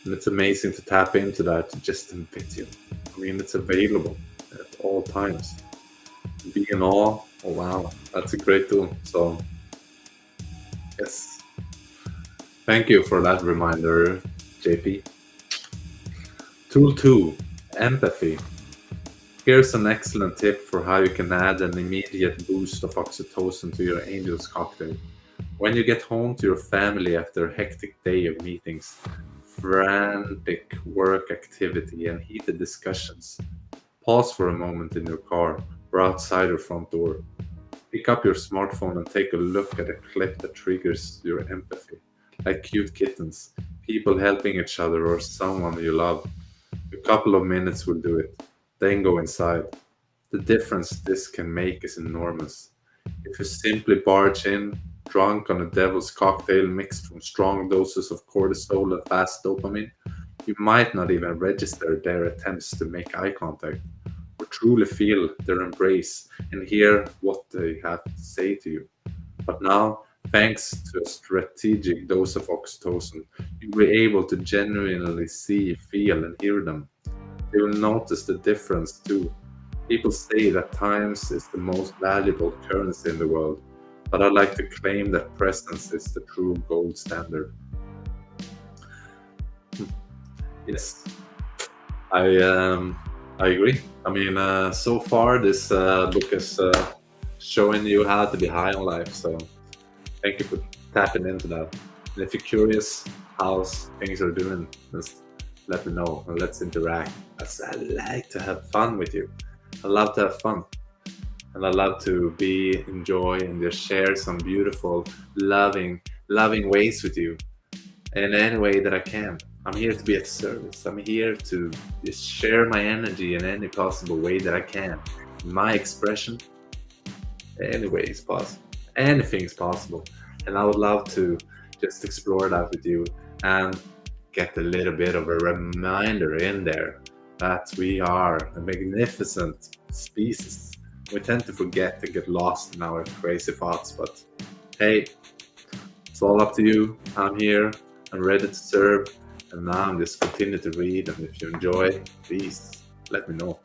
And it's amazing to tap into that just in video. I mean, it's available at all times. Be in awe. Oh, wow. That's a great tool. So, yes. Thank you for that reminder, JP. Tool 2, empathy. Here's an excellent tip for how you can add an immediate boost of oxytocin to your Angel's cocktail. When you get home to your family after a hectic day of meetings, frantic work activity, and heated discussions, pause for a moment in your car or outside your front door. Pick up your smartphone and take a look at a clip that triggers your empathy, like cute kittens, people helping each other, or someone you love. A couple of minutes will do it. Then go inside. The difference this can make is enormous. If you simply barge in, drunk on a devil's cocktail mixed from strong doses of cortisol and fast dopamine, you might not even register their attempts to make eye contact or truly feel their embrace and hear what they have to say to you. But now, thanks to a strategic dose of oxytocin, you'll be able to genuinely see, feel, and hear them. They will notice the difference too. People say that times is the most valuable currency in the world, but I like to claim that presence is the true gold standard. Yes, I agree. I mean, so far this book is showing you how to be high on life. So thank you for tapping into that. And if you're curious how things are doing, just let me know and let's interact. As I like to have fun with you. I love to have fun. And I love to enjoy and just share some beautiful, loving ways with you in any way that I can. I'm here to be at service. I'm here to just share my energy in any possible way that I can. My expression, any way is possible. Anything is possible. And I would love to just explore that with you and get a little bit of a reminder in there that we are a magnificent species. We tend to forget to get lost in our crazy thoughts, but hey, it's all up to you. I'm here. I'm ready to serve. And now I'm just continue to read. And if you enjoy, please let me know.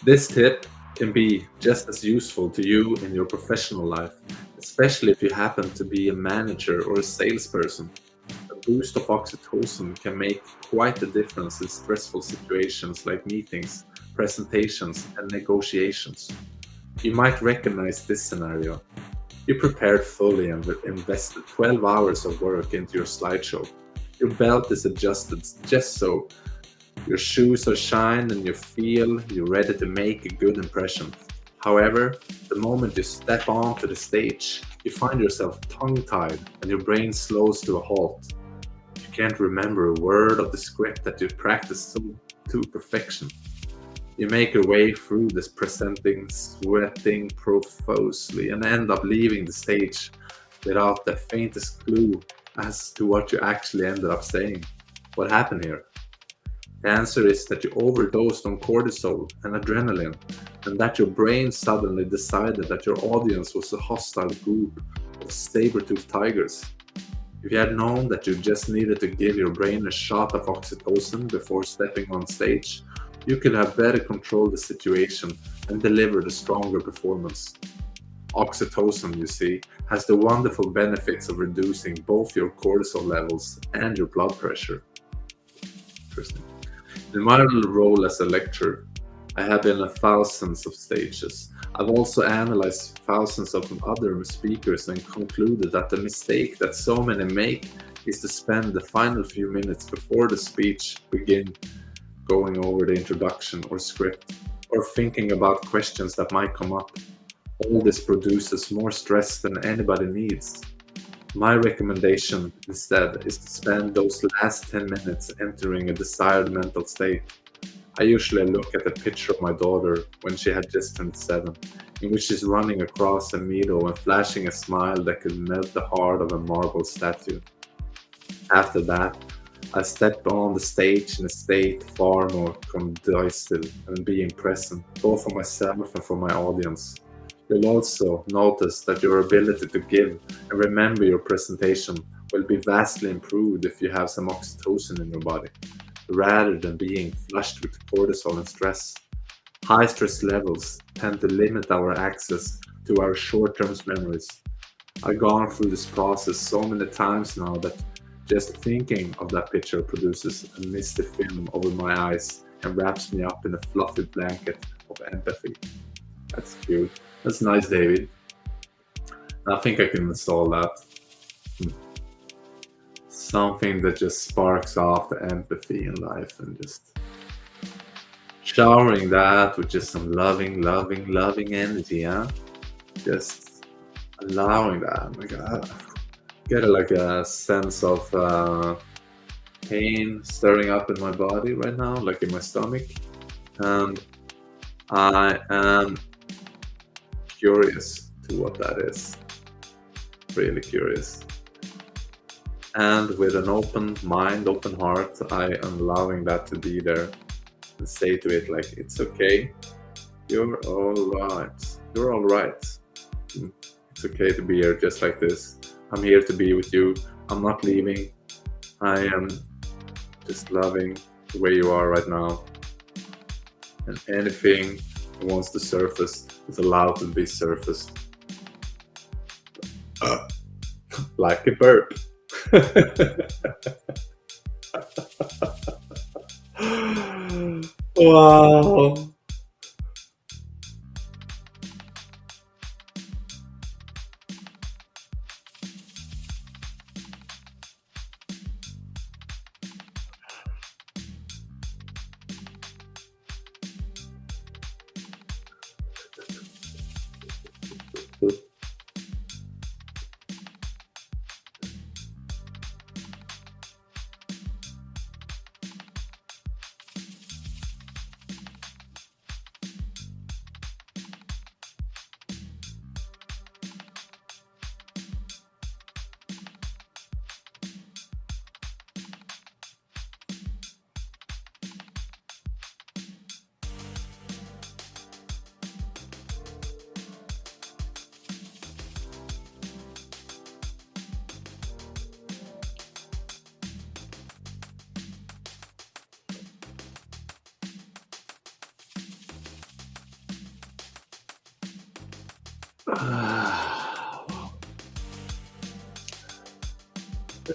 This tip can be just as useful to you in your professional life, especially if you happen to be a manager or a salesperson. A boost of oxytocin can make quite a difference in stressful situations like meetings, presentations, and negotiations. You might recognize this scenario. You prepared fully and invested 12 hours of work into your slideshow. Your belt is adjusted just so. Your shoes are shined and you feel you're ready to make a good impression. However, the moment you step onto the stage, you find yourself tongue-tied and your brain slows to a halt. You can't remember a word of the script that you practiced to perfection. You make your way through this presenting, sweating profusely, and end up leaving the stage without the faintest clue as to what you actually ended up saying. What happened here? The answer is that you overdosed on cortisol and adrenaline, and that your brain suddenly decided that your audience was a hostile group of saber-toothed tigers. If you had known that you just needed to give your brain a shot of oxytocin before stepping on stage, you could have better controlled the situation and delivered a stronger performance. Oxytocin, you see, has the wonderful benefits of reducing both your cortisol levels and your blood pressure. Interesting. In my role as a lecturer, I have been at thousands of stages. I've also analyzed thousands of other speakers and concluded that the mistake that so many make is to spend the final few minutes before the speech begins going over the introduction or script, or thinking about questions that might come up. All this produces more stress than anybody needs. My recommendation instead is to spend those last 10 minutes entering a desired mental state. I usually look at a picture of my daughter when she had just turned 7, in which she's running across a meadow and flashing a smile that could melt the heart of a marble statue. After that, I step on the stage in a state far more conducive and being present, both for myself and for my audience. You'll also notice that your ability to give and remember your presentation will be vastly improved if you have some oxytocin in your body, rather than being flushed with cortisol and stress. High stress levels tend to limit our access to our short term memories. I've gone through this process so many times now that just thinking of that picture produces a misty film over my eyes and wraps me up in a fluffy blanket of empathy. That's cute. That's nice, David. I think I can install that. Hmm. Something that just sparks off the empathy in life and just showering that with just some loving, loving, loving energy, huh? Just allowing that. Like, get like a sense of pain stirring up in my body right now, like in my stomach. And I am curious to what that is. Really curious. And with an open mind, open heart, I am allowing that to be there and say to it, like, it's okay. You're all right. You're all right. It's okay to be here just like this. I'm here to be with you. I'm not leaving. I am just loving the way you are right now. And anything that wants to surface is allowed to be surfaced. Like a burp. Wow.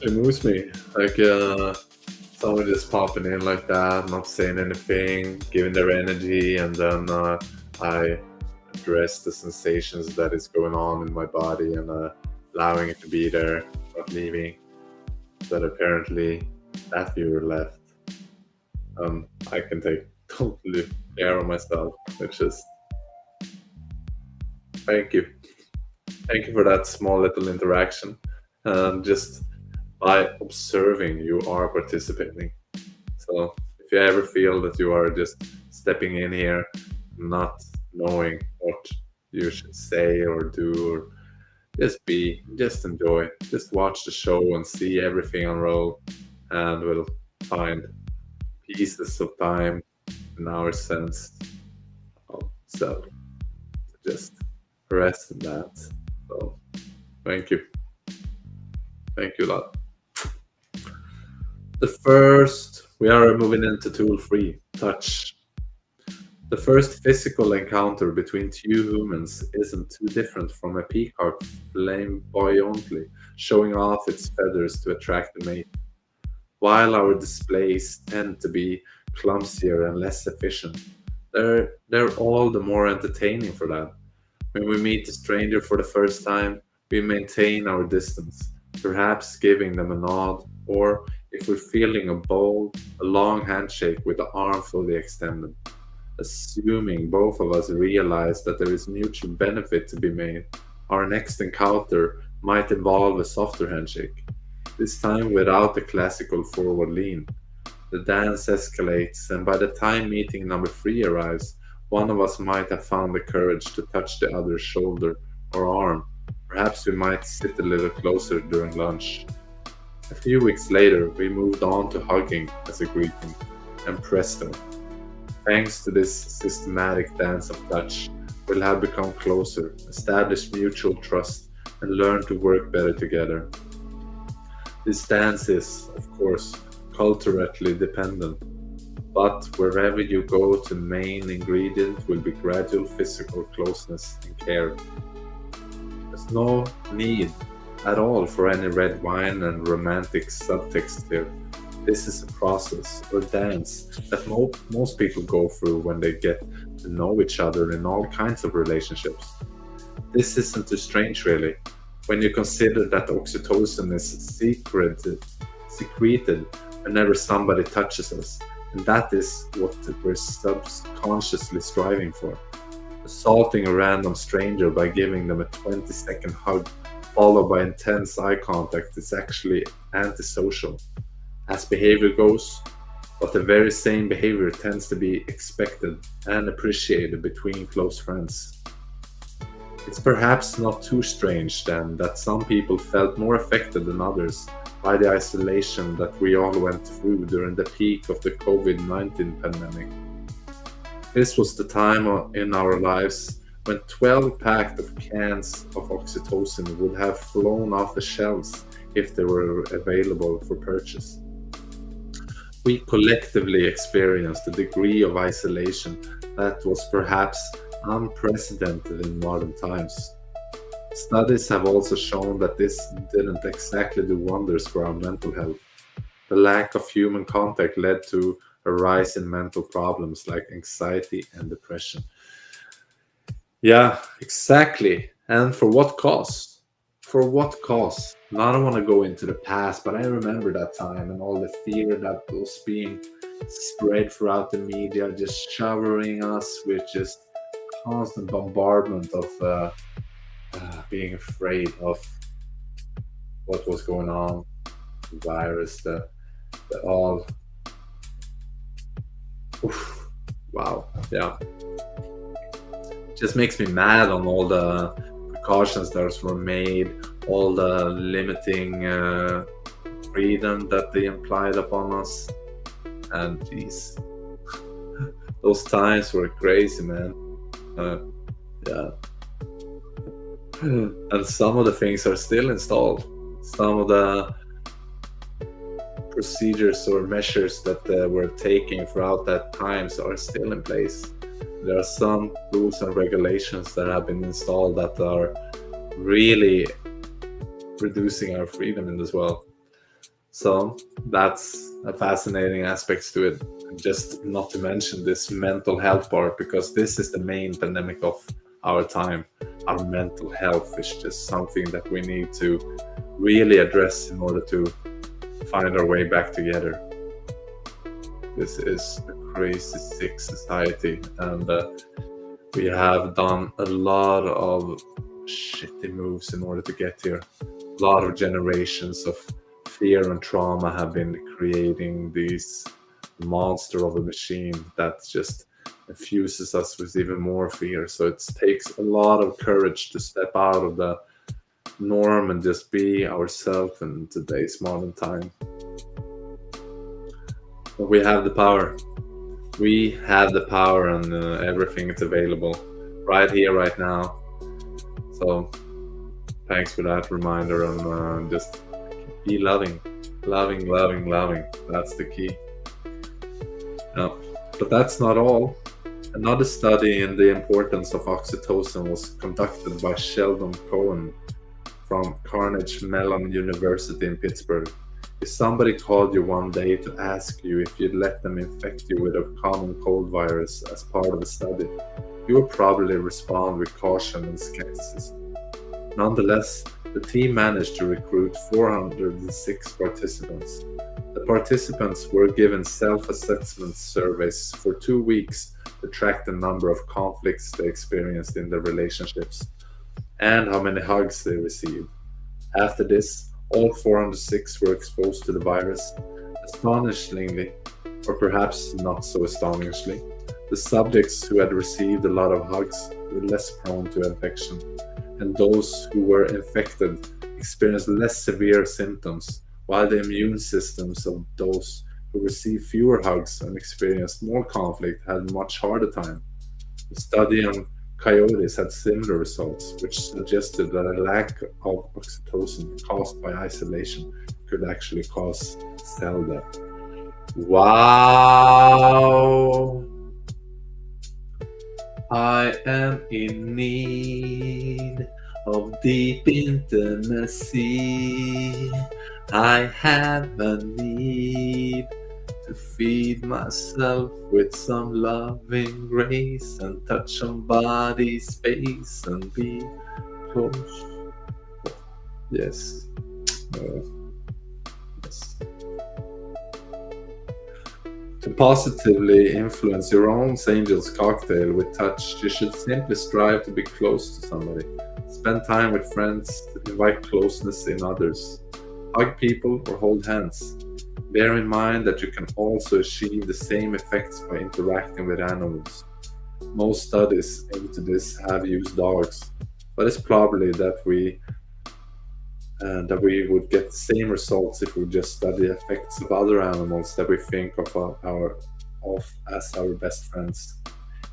It moves me. Like someone just popping in like that, not saying anything, giving their energy, and then I address the sensations that is going on in my body and allowing it to be there, not leaving. But apparently, that viewer left. I can take totally care of myself. It's just thank you, thank you for that small little interaction. Just by observing, you are participating. So if you ever feel that you are just stepping in here, not knowing what you should say or do, or just be, just enjoy, just watch the show and see everything unroll, and we'll find pieces of time in our sense of self. Just rest in that. So thank you. Thank you a lot. The first, we are moving into tool three, touch. The first physical encounter between two humans isn't too different from a peacock flamboyantly showing off its feathers to attract a mate. While our displays tend to be clumsier and less efficient, they're all the more entertaining for that. When we meet a stranger for the first time, we maintain our distance, perhaps giving them a nod, or if we're feeling a bold, a long handshake with the arm fully extended, assuming both of us realize that there is mutual benefit to be made. Our next encounter might involve a softer handshake, this time without the classical forward lean. The dance escalates, and by the time meeting number three arrives, one of us might have found the courage to touch the other's shoulder or arm. Perhaps we might sit a little closer during lunch. A few weeks later, we moved on to hugging as a greeting, and presto, thanks to this systematic dance of touch, we'll have become closer, established mutual trust, and learned to work better together. This dance is, of course, culturally dependent, but wherever you go, the main ingredient will be gradual physical closeness and care. There's no need at all for any red wine and romantic subtext here. This is a process or dance that most people go through when they get to know each other in all kinds of relationships. This isn't too strange, really, when you consider that oxytocin is secreted whenever somebody touches us, and that is what we're subconsciously striving for. Assaulting a random stranger by giving them a 20-second hug followed by intense eye contact is actually antisocial, as behavior goes, but the very same behavior tends to be expected and appreciated between close friends. It's perhaps not too strange then that some people felt more affected than others by the isolation that we all went through during the peak of the COVID-19 pandemic. This was the time in our lives when 12 packs of cans of oxytocin would have flown off the shelves if they were available for purchase. We collectively experienced a degree of isolation that was perhaps unprecedented in modern times. Studies have also shown that this didn't exactly do wonders for our mental health. The lack of human contact led to a rise in mental problems like anxiety and depression. Yeah, exactly. And for what cause? For what cause? Now, I don't want to go into the past, but I remember that time and all the fear that was being spread throughout the media, just showering us with just constant bombardment of being afraid of what was going on, the virus, the all. Oof, wow, yeah, just makes me mad on all the precautions that were made, all the limiting freedom that they implied upon us, and these those times were crazy, man. Yeah, and some of the things are still installed. Some of the procedures or measures that were taken throughout that times are still in place. There are some rules and regulations that have been installed that are really reducing our freedom in this world. So that's a fascinating aspect to it. Just not to mention this mental health part, because this is the main pandemic of our time. Our mental health is just something that we need to really address in order to find our way back together. This is a crazy sick society, and we have done a lot of shitty moves in order to get here. A lot of generations of fear and trauma have been creating this monster of a machine that just infuses us with even more fear. So it takes a lot of courage to step out of the norm and just be ourselves in today's modern time. But we have the power. We have the power, and everything is available right here, right now. So thanks for that reminder, and just be loving, loving, loving, loving. That's the key. No, but that's not all. Another study in the importance of oxytocin was conducted by Sheldon Cohen from Carnegie Mellon University in Pittsburgh. If somebody called you one day to ask you if you'd let them infect you with a common cold virus as part of a study, you would probably respond with caution and skepticism. Nonetheless, the team managed to recruit 406 participants. The participants were given self-assessment surveys for 2 weeks to track the number of conflicts they experienced in their relationships and how many hugs they received. After this, all 406 were exposed to the virus. Astonishingly, or perhaps not so astonishingly, the subjects who had received a lot of hugs were less prone to infection, and those who were infected experienced less severe symptoms, while the immune systems of those who received fewer hugs and experienced more conflict had a much harder time. The study on coyotes had similar results, which suggested that a lack of oxytocin caused by isolation could actually cause cell death. Wow! I am in need of deep intimacy. I have a need to feed myself with some loving grace and touch somebody's face and be close. Yes. Uh, yes. To positively influence your own angel's cocktail with touch, you should simply strive to be close to somebody. Spend time with friends, invite closeness in others. Hug people or hold hands. Bear in mind that you can also achieve the same effects by interacting with animals. Most studies into this have used dogs, but it's probably that we would get the same results if we just study the effects of other animals that we think of as our best friends.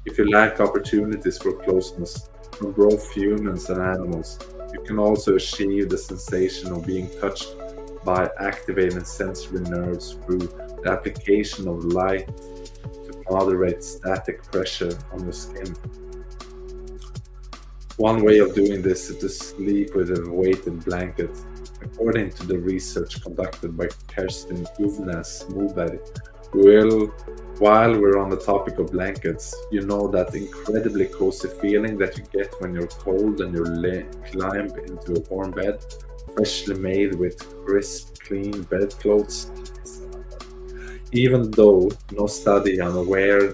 If you lack opportunities for closeness from both humans and animals, you can also achieve the sensation of being touched by activating sensory nerves through the application of light to moderate static pressure on your skin. One way of doing this is to sleep with a weighted blanket. According to the research conducted by Kerstin Uvnäs Moberg, well, while we're on the topic of blankets, you know that incredibly cozy feeling that you get when you're cold and climb into a warm bed, freshly made with crisp, clean bedclothes. Even though no study I'm aware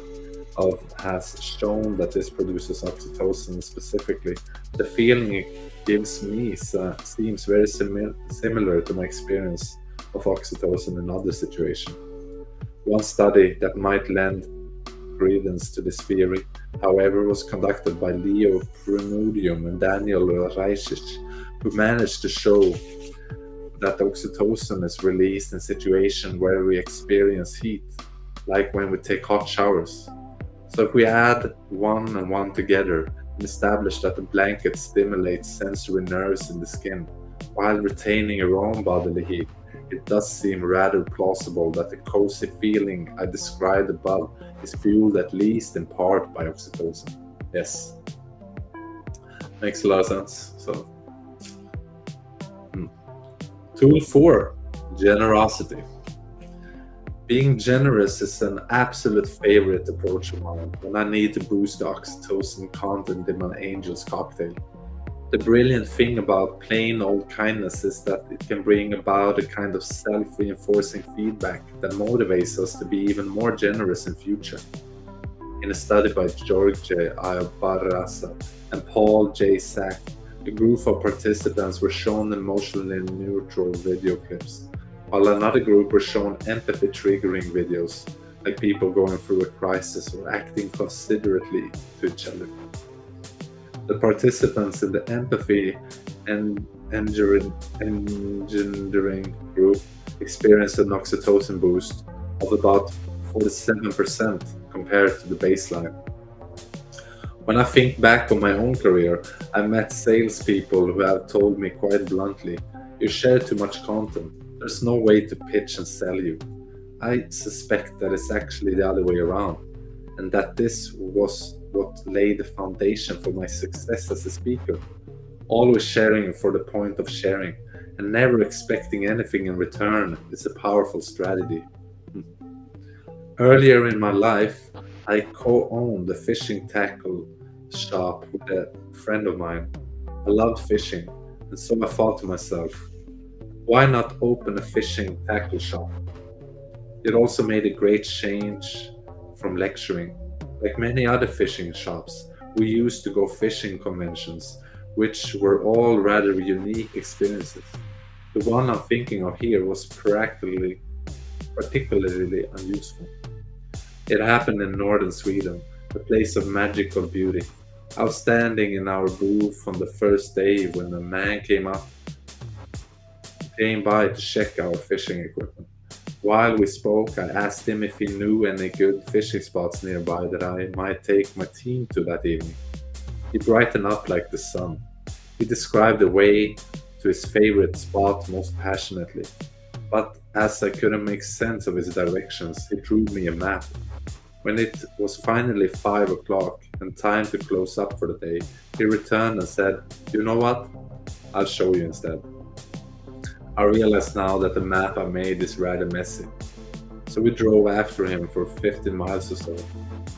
of has shown that this produces oxytocin specifically, the feeling it gives me seems very similar to my experience of oxytocin in other situations. One study that might lend credence to this theory, however, was conducted by Leo Prenudium and Daniel Reichich, who managed to show that oxytocin is released in situations where we experience heat, like when we take hot showers. So if we add one and one together and establish that the blanket stimulates sensory nerves in the skin while retaining your own bodily heat, it does seem rather plausible that the cozy feeling I described above is fueled at least in part by oxytocin. Yes, makes a lot of sense. So, tool 4, generosity. Being generous is an absolute favorite approach of mine when I need to boost the oxytocin content in my angel's cocktail. The brilliant thing about plain old kindness is that it can bring about a kind of self-reinforcing feedback that motivates us to be even more generous in future. In a study by George Barraza and Paul J. Sack, a group of participants were shown emotionally neutral video clips, while another group were shown empathy-triggering videos, like people going through a crisis or acting considerately to each other. The participants in the empathy and engendering group experienced an oxytocin boost of about 47% compared to the baseline. When I think back on my own career, I met salespeople who have told me quite bluntly, "You share too much content. There's no way to pitch and sell you." I suspect that it's actually the other way around, and that this was what laid the foundation for my success as a speaker. Always sharing for the point of sharing, and never expecting anything in return is a powerful strategy. Earlier in my life, I co-owned a fishing tackle shop with a friend of mine. I loved fishing, and so I thought to myself, why not open a fishing tackle shop? It also made a great change from lecturing. Like many other fishing shops, we used to go fishing conventions which were all rather unique experiences. The one I'm thinking of here was particularly unuseful. It happened in northern Sweden, a place of magical beauty. I was standing in our booth on the first day when a man came by to check our fishing equipment. While we spoke, I asked him if he knew any good fishing spots nearby that I might take my team to that evening. He brightened up like the sun. He described the way to his favorite spot most passionately. But as I couldn't make sense of his directions, he drew me a map. When it was finally 5 o'clock and time to close up for the day, he returned and said, "You know what? I'll show you instead." I realize now that the map I made is rather messy. So we drove after him for 15 miles or so.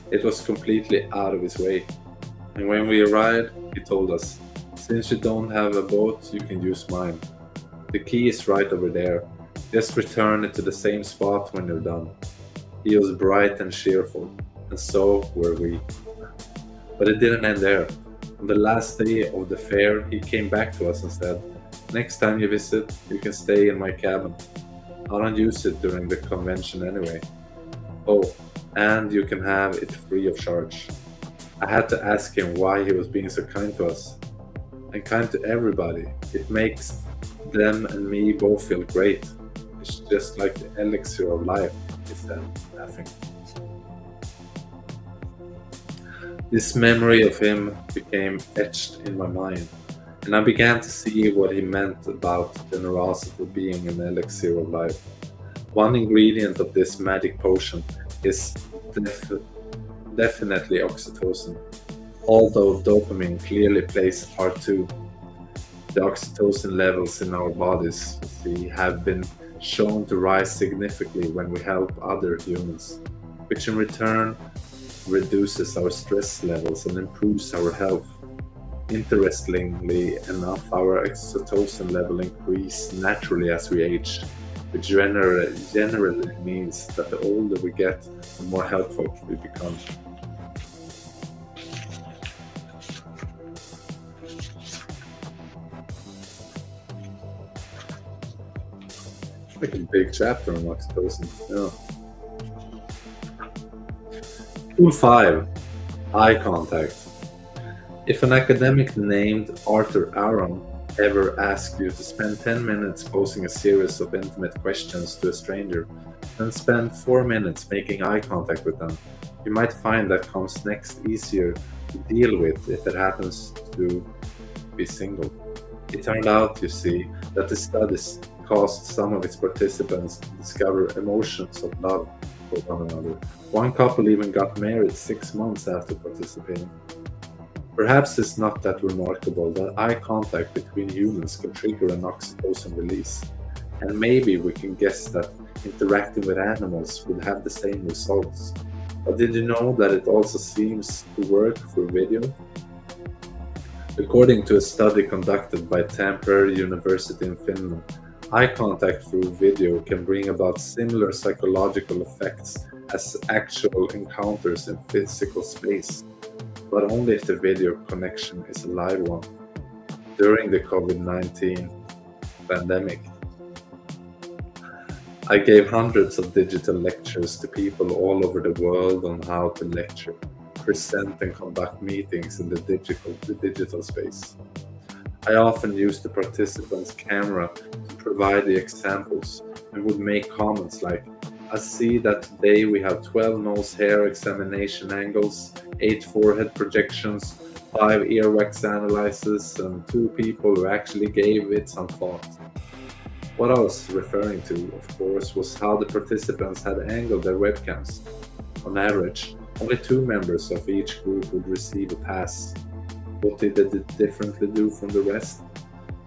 It was completely out of his way. And when we arrived, he told us, "Since you don't have a boat, you can use mine. The key is right over there. Just return it to the same spot when you're done." He was bright and cheerful, and so were we. But it didn't end there. On the last day of the fair, he came back to us and said, "Next time you visit, you can stay in my cabin. I don't use it during the convention anyway. Oh, and you can have it free of charge." I had to ask him why he was being so kind to us. And kind to everybody. It makes them and me both feel great. It's just like the elixir of life, he said, laughing. This memory of him became etched in my mind, and I began to see what he meant about generosity being an elixir of life. One ingredient of this magic potion is def- definitely oxytocin, although dopamine clearly plays a part too. The oxytocin levels in our bodies, you see, have been shown to rise significantly when we help other humans, which in return reduces our stress levels and improves our health. Interestingly enough, our oxytocin level increases naturally as we age, which generally means that the older we get, the more helpful we become. Like a big chapter on oxytocin. Yeah. Tool 5. Eye contact. If an academic named Arthur Aron ever asked you to spend 10 minutes posing a series of intimate questions to a stranger, then spend 4 minutes making eye contact with them, you might find that comes next easier to deal with if it happens to be single. It turned out, you see, that the studies caused some of its participants to discover emotions of love for one another. One couple even got married 6 months after participating. Perhaps it's not that remarkable that eye contact between humans can trigger an oxytocin release, and maybe we can guess that interacting with animals would have the same results. But did you know that it also seems to work for video? According to a study conducted by Tampere University in Finland, eye contact through video can bring about similar psychological effects as actual encounters in physical space, but only if the video connection is a live one. During the COVID-19 pandemic, I gave hundreds of digital lectures to people all over the world on how to lecture, present, and conduct meetings in the digital space. I often used the participant's camera to provide the examples and would make comments like, "I see that today we have 12 nose hair examination angles, 8 forehead projections, 5 earwax analyses, and 2 people who actually gave it some thought." What I was referring to, of course, was how the participants had angled their webcams. On average, only 2 members of each group would receive a pass. What did they differently do from the rest?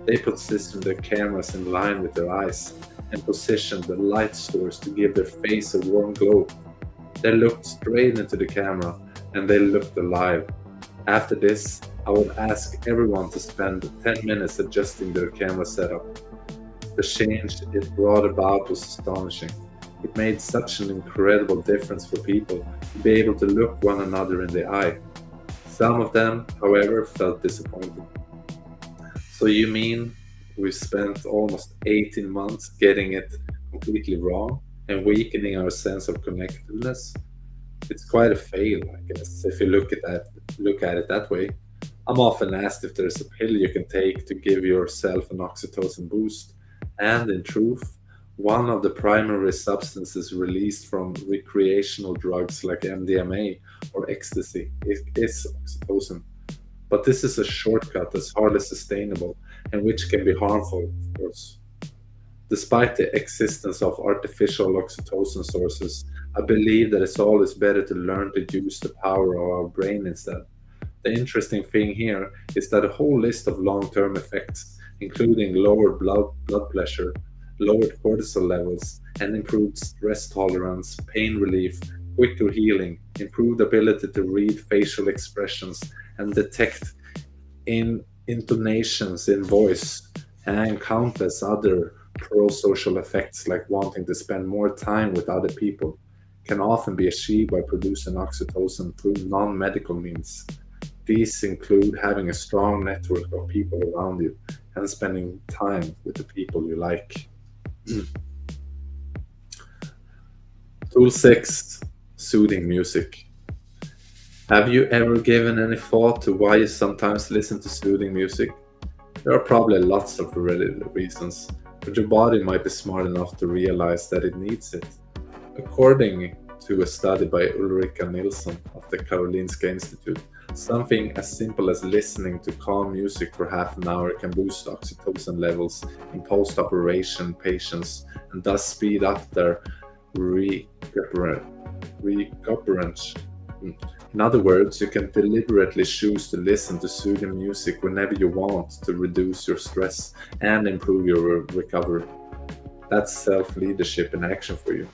They positioned their cameras in line with their eyes and positioned the light source to give their face a warm glow. They looked straight into the camera and they looked alive. After this, I would ask everyone to spend 10 minutes adjusting their camera setup. The change it brought about was astonishing. It made such an incredible difference for people to be able to look one another in the eye. Some of them, however, felt disappointed. So you mean we spent almost 18 months getting it completely wrong and weakening our sense of connectedness? It's quite a fail, I guess, if you look at it that way. I'm often asked if there's a pill you can take to give yourself an oxytocin boost, and in truth, one of the primary substances released from recreational drugs like MDMA or ecstasy is oxytocin. But this is a shortcut that's hardly sustainable and which can be harmful, of course. Despite the existence of artificial oxytocin sources, I believe that it's always better to learn to use the power of our brain instead. The interesting thing here is that a whole list of long term effects, including lowered blood pressure, lowered cortisol levels, and improved stress tolerance, pain relief, quicker healing, improved ability to read facial expressions and detect intonations in voice, and countless other pro social effects like wanting to spend more time with other people, can often be achieved by producing oxytocin through non medical means. These include having a strong network of people around you and spending time with the people you like. Tool 6: Soothing music. Have you ever given any thought to why you sometimes listen to soothing music? There are probably lots of reasons, but your body might be smart enough to realize that it needs it. According to a study by Ulrika Nilsson of the Karolinska Institute, something as simple as listening to calm music for half an hour can boost oxytocin levels in post operation patients and thus speed up their recuperance. In other words, you can deliberately choose to listen to soothing music whenever you want to reduce your stress and improve your recovery. That's self leadership in action for you.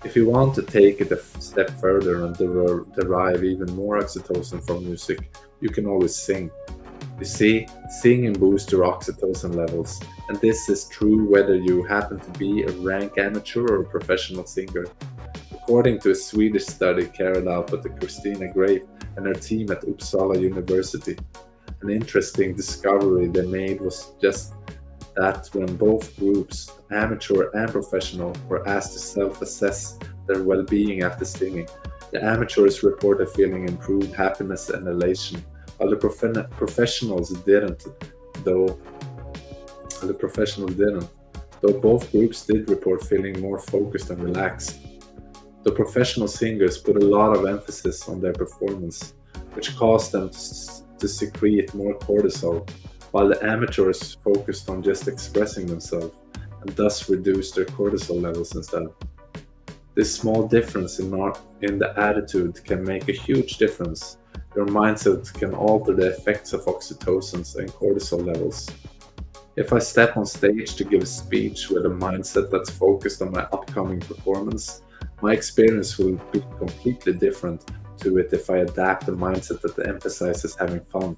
If you want to take it a step further and derive even more oxytocin from music, you can always sing. You see, singing boosts your oxytocin levels, and this is true whether you happen to be a rank amateur or a professional singer. According to a Swedish study carried out by Christina Grape and her team at Uppsala University, an interesting discovery they made was just that when both groups, amateur and professional, were asked to self-assess their well-being after singing, the amateurs reported feeling improved happiness and elation, while professionals didn't, though the professionals didn't, though both groups did report feeling more focused and relaxed. The professional singers put a lot of emphasis on their performance, which caused them to secrete more cortisol, while the amateurs focused on just expressing themselves and thus reduced their cortisol levels instead. This small difference in the attitude can make a huge difference. Your mindset can alter the effects of oxytocins and cortisol levels. If I step on stage to give a speech with a mindset that's focused on my upcoming performance, my experience will be completely different to it if I adapt a mindset that emphasizes having fun.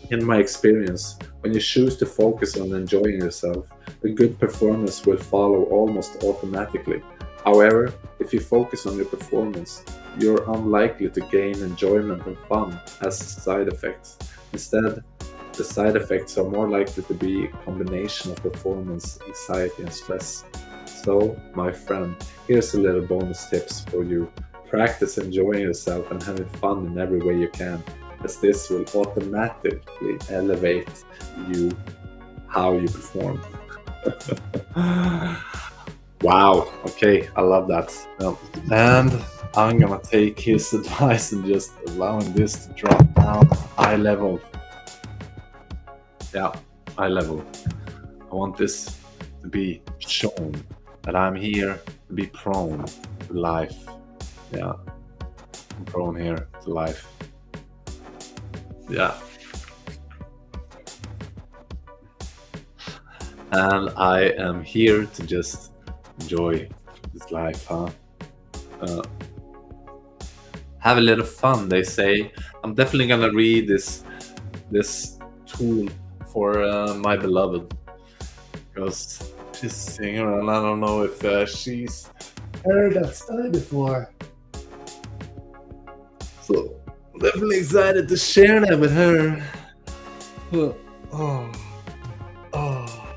In my experience, when you choose to focus on enjoying yourself, a good performance will follow almost automatically. However, if you focus on your performance, you're unlikely to gain enjoyment and fun as side effects. Instead, the side effects are more likely to be a combination of performance, anxiety, and stress. So, my friend, here's a little bonus tips for you. Practice enjoying yourself and having fun in every way you can, as this will automatically elevate you how you perform. Wow, okay, I love that. And I'm gonna take his advice and just allowing this to drop down eye level. Yeah, eye level. I want this to be shown that I'm here to be prone to life. Yeah, I'm prone here to life. Yeah. And I am here to just enjoy this life, huh? Uh, have a little fun, they say. I'm definitely gonna read this tool for my beloved, because she's a singer and I don't know if she's heard that study before. So definitely excited to share that with her. Oh, oh.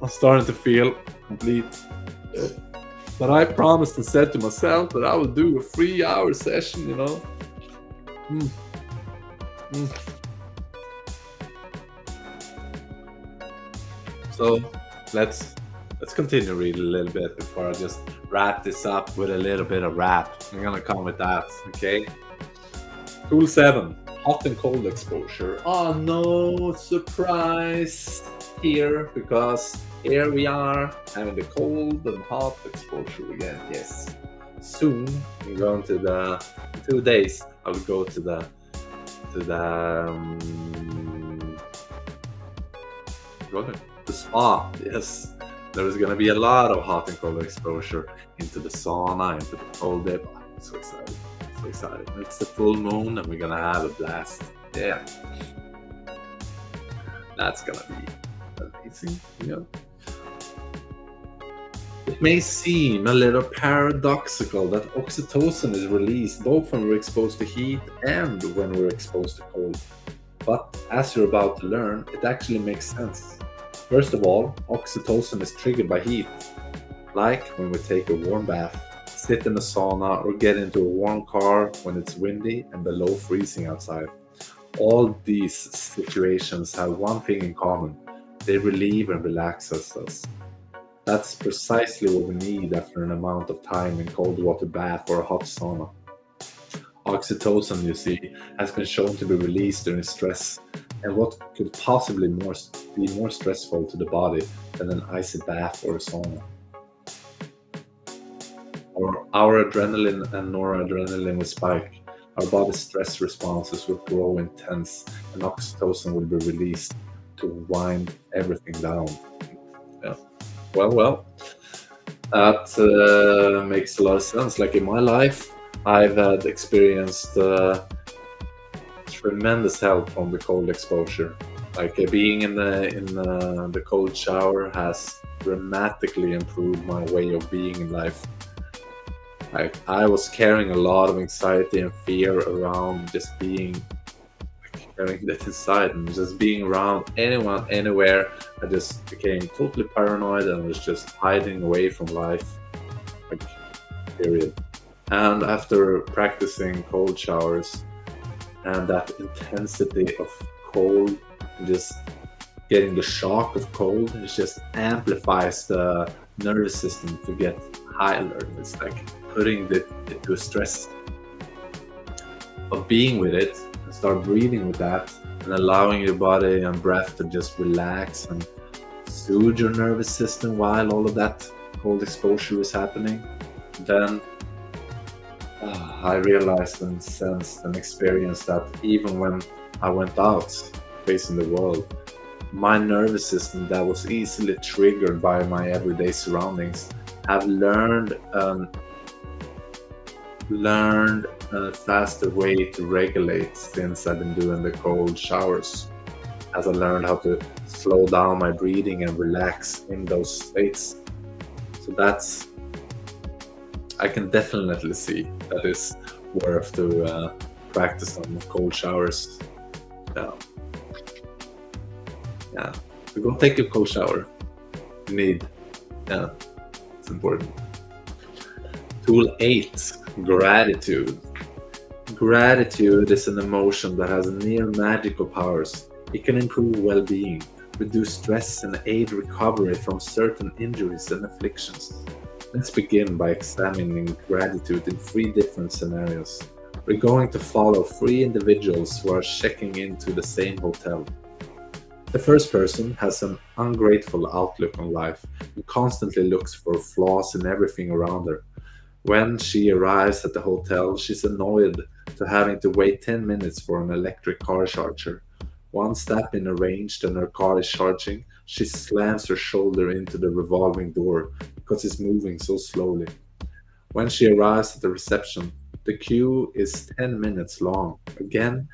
I'm starting to feel complete. But I promised and said to myself that I would do a 3 hour session, you know? Mm, mm. So let's let's continue reading a little bit before I just wrap this up with a little bit of rap. I'm gonna come with that, okay? Tool 7, hot and cold exposure. Oh no, surprise here, because here we are having the cold and hot exposure again. Yes. Soon I'm going to the 2 days. I will go to the spa. Yes. There is gonna be a lot of hot and cold exposure into the sauna, into the cold dip. I'm so excited. So excited. It's the full moon and we're gonna have a blast. Yeah. That's gonna be amazing. Yeah. It may seem a little paradoxical that oxytocin is released both when we're exposed to heat and when we're exposed to cold. But as you're about to learn, it actually makes sense. First of all, oxytocin is triggered by heat, like when we take a warm bath, sit in a sauna, or get into a warm car when it's windy and below freezing outside. All these situations have one thing in common: they relieve and relax us. That's precisely what we need after an amount of time in cold water bath or a hot sauna. Oxytocin, you see, has been shown to be released during stress, and what could possibly be more stressful to the body than an icy bath or a sauna? Our adrenaline and noradrenaline will spike, our body's stress responses will grow intense, and oxytocin will be released to wind everything down. Yeah. Well, that makes a lot of sense. Like in my life, I've had experienced tremendous help from the cold exposure. Like being in the cold shower has dramatically improved my way of being in life. Like I was carrying a lot of anxiety and fear around just being carrying that inside and just being around anyone anywhere. I just became totally paranoid and was just hiding away from life. Like period. And after practicing cold showers and that intensity of cold, and just getting the shock of cold, it just amplifies the nervous system to get high alert. It's like putting it into a stress of being with it, and start breathing with that and allowing your body and breath to just relax and soothe your nervous system while all of that cold exposure is happening. Then I realized and sensed and experienced that even when I went out facing the world, my nervous system that was easily triggered by my everyday surroundings have learned a faster way to regulate since I've been doing the cold showers. As I learned how to slow down my breathing and relax in those states. So that's, I can definitely see that is worth to practice on cold showers. Yeah. Yeah. So go take a cold shower. You need. Yeah. It's important. Tool 8, gratitude. Gratitude is an emotion that has near magical powers. It can improve well-being, reduce stress, and aid recovery from certain injuries and afflictions. Let's begin by examining gratitude in 3 different scenarios. We're going to follow 3 individuals who are checking into the same hotel. The first person has an ungrateful outlook on life and constantly looks for flaws in everything around her. When she arrives at the hotel, she's annoyed to having to wait 10 minutes for an electric car charger. One step in arranged and her car is charging, she slams her shoulder into the revolving door because it's moving so slowly. When she arrives at the reception, the queue is 10 minutes long. Again,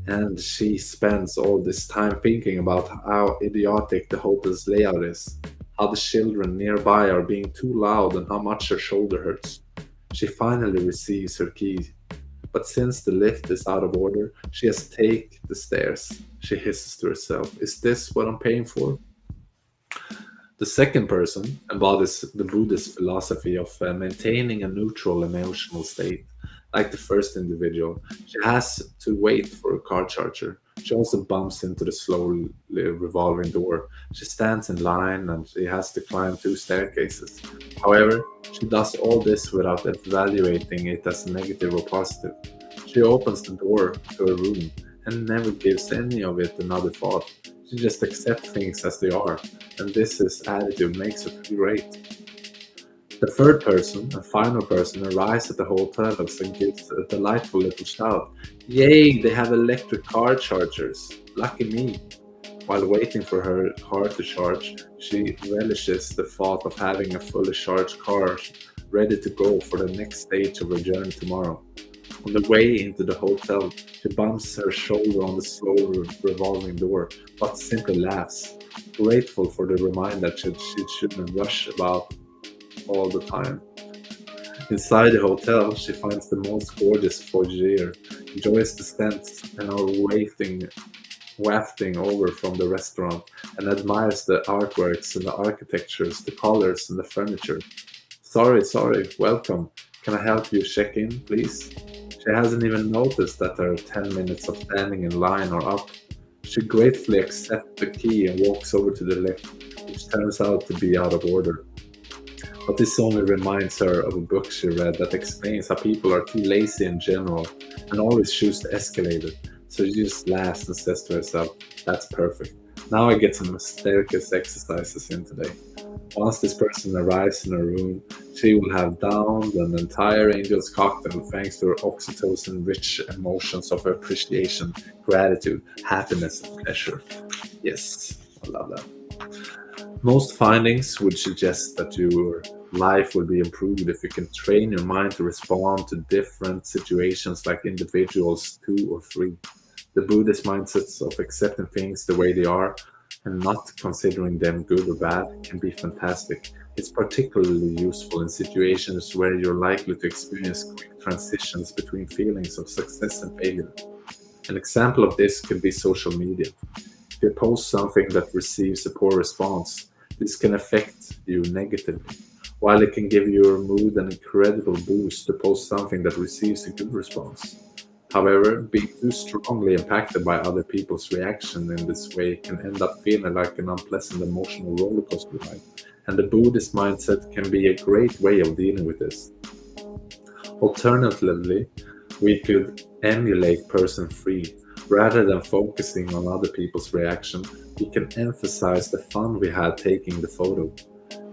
and she spends all this time thinking about how idiotic the hotel's layout is, how the children nearby are being too loud, and how much her shoulder hurts. She finally receives her key. But since the lift is out of order, she has to take the stairs. She hisses to herself, "Is this what I'm paying for?" The second person embodies the Buddhist philosophy of maintaining a neutral emotional state. Like the first individual, she has to wait for a car charger. She also bumps into the slowly revolving door. She stands in line and she has to climb two staircases. However, she does all this without evaluating it as negative or positive. She opens the door to her room and never gives any of it another thought. She just accepts things as they are, and this is attitude makes her feel great. The third person and final person arrives at the hotel and gives a delightful little shout. Yay, they have electric car chargers. Lucky me. While waiting for her car to charge, she relishes the thought of having a fully charged car ready to go for the next stage of her journey tomorrow. On the way into the hotel, she bumps her shoulder on the slow revolving door, but simply laughs, grateful for the reminder that she shouldn't rush about all the time. Inside the hotel, she finds the most gorgeous foyer, enjoys the scents and are wafting over from the restaurant, and admires the artworks and the architectures, the colors and the furniture. Sorry, sorry, welcome. Can I help you check in, please? She hasn't even noticed that her 10 minutes of standing in line are up. She gratefully accepts the key and walks over to the lift, which turns out to be out of order. But this only reminds her of a book she read that explains how people are too lazy in general and always choose the escalator. So she just laughs and says to herself, "That's perfect. Now I get some staircase exercises in today." Once this person arrives in her room, she will have downed an entire angel's cocktail thanks to her oxytocin rich emotions of appreciation, gratitude, happiness, and pleasure. Yes, I love that. Most findings would suggest that your life will be improved if you can train your mind to respond to different situations like individuals, two or three. The Buddhist mindsets of accepting things the way they are and not considering them good or bad can be fantastic. It's particularly useful in situations where you're likely to experience quick transitions between feelings of success and failure. An example of this could be social media. If you post something that receives a poor response, this can affect you negatively, while it can give your mood an incredible boost to post something that receives a good response. However, being too strongly impacted by other people's reaction in this way can end up feeling like an unpleasant emotional roller coaster ride, and the Buddhist mindset can be a great way of dealing with this. Alternatively, we could emulate person three. Rather than focusing on other people's reaction, we can emphasize the fun we had taking the photo.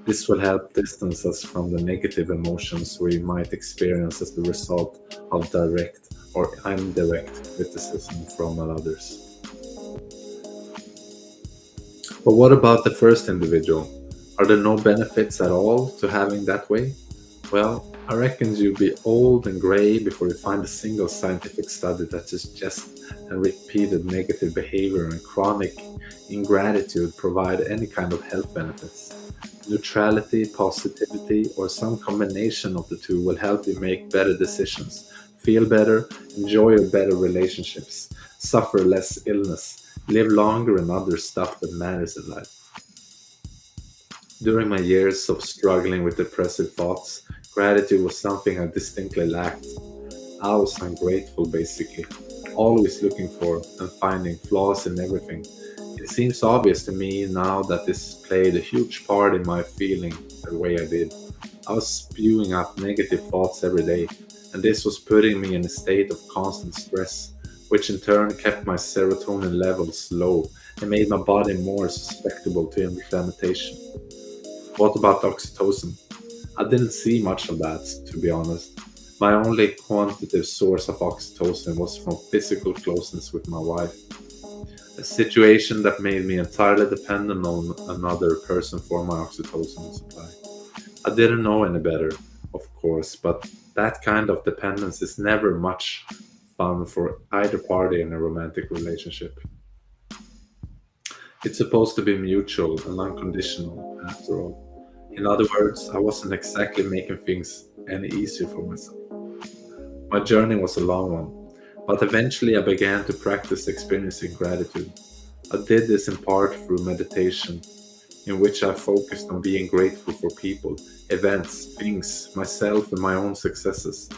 This will help distance us from the negative emotions we might experience as the result of direct or indirect criticism from others. But what about the first individual? Are there no benefits at all to having that way? Well, I reckon you'll be old and grey before you find a single scientific study that suggests and repeated negative behavior and chronic ingratitude provide any kind of health benefits. Neutrality, positivity, or some combination of the two will help you make better decisions, feel better, enjoy your better relationships, suffer less illness, live longer, and other stuff that matters in life. During my years of struggling with depressive thoughts, gratitude was something I distinctly lacked. I was ungrateful basically, always looking for and finding flaws in everything. It seems obvious to me now that this played a huge part in my feeling the way I did. I was spewing out negative thoughts every day, and this was putting me in a state of constant stress, which in turn kept my serotonin levels low and made my body more susceptible to inflammation. What about oxytocin? I didn't see much of that, to be honest. My only quantitative source of oxytocin was from physical closeness with my wife, a situation that made me entirely dependent on another person for my oxytocin supply. I didn't know any better, of course, but that kind of dependence is never much fun for either party in a romantic relationship. It's supposed to be mutual and unconditional, after all. In other words, I wasn't exactly making things any easier for myself. My journey was a long one, but eventually I began to practice experiencing gratitude. I did this in part through meditation, in which I focused on being grateful for people, events, things, myself, and my own successes.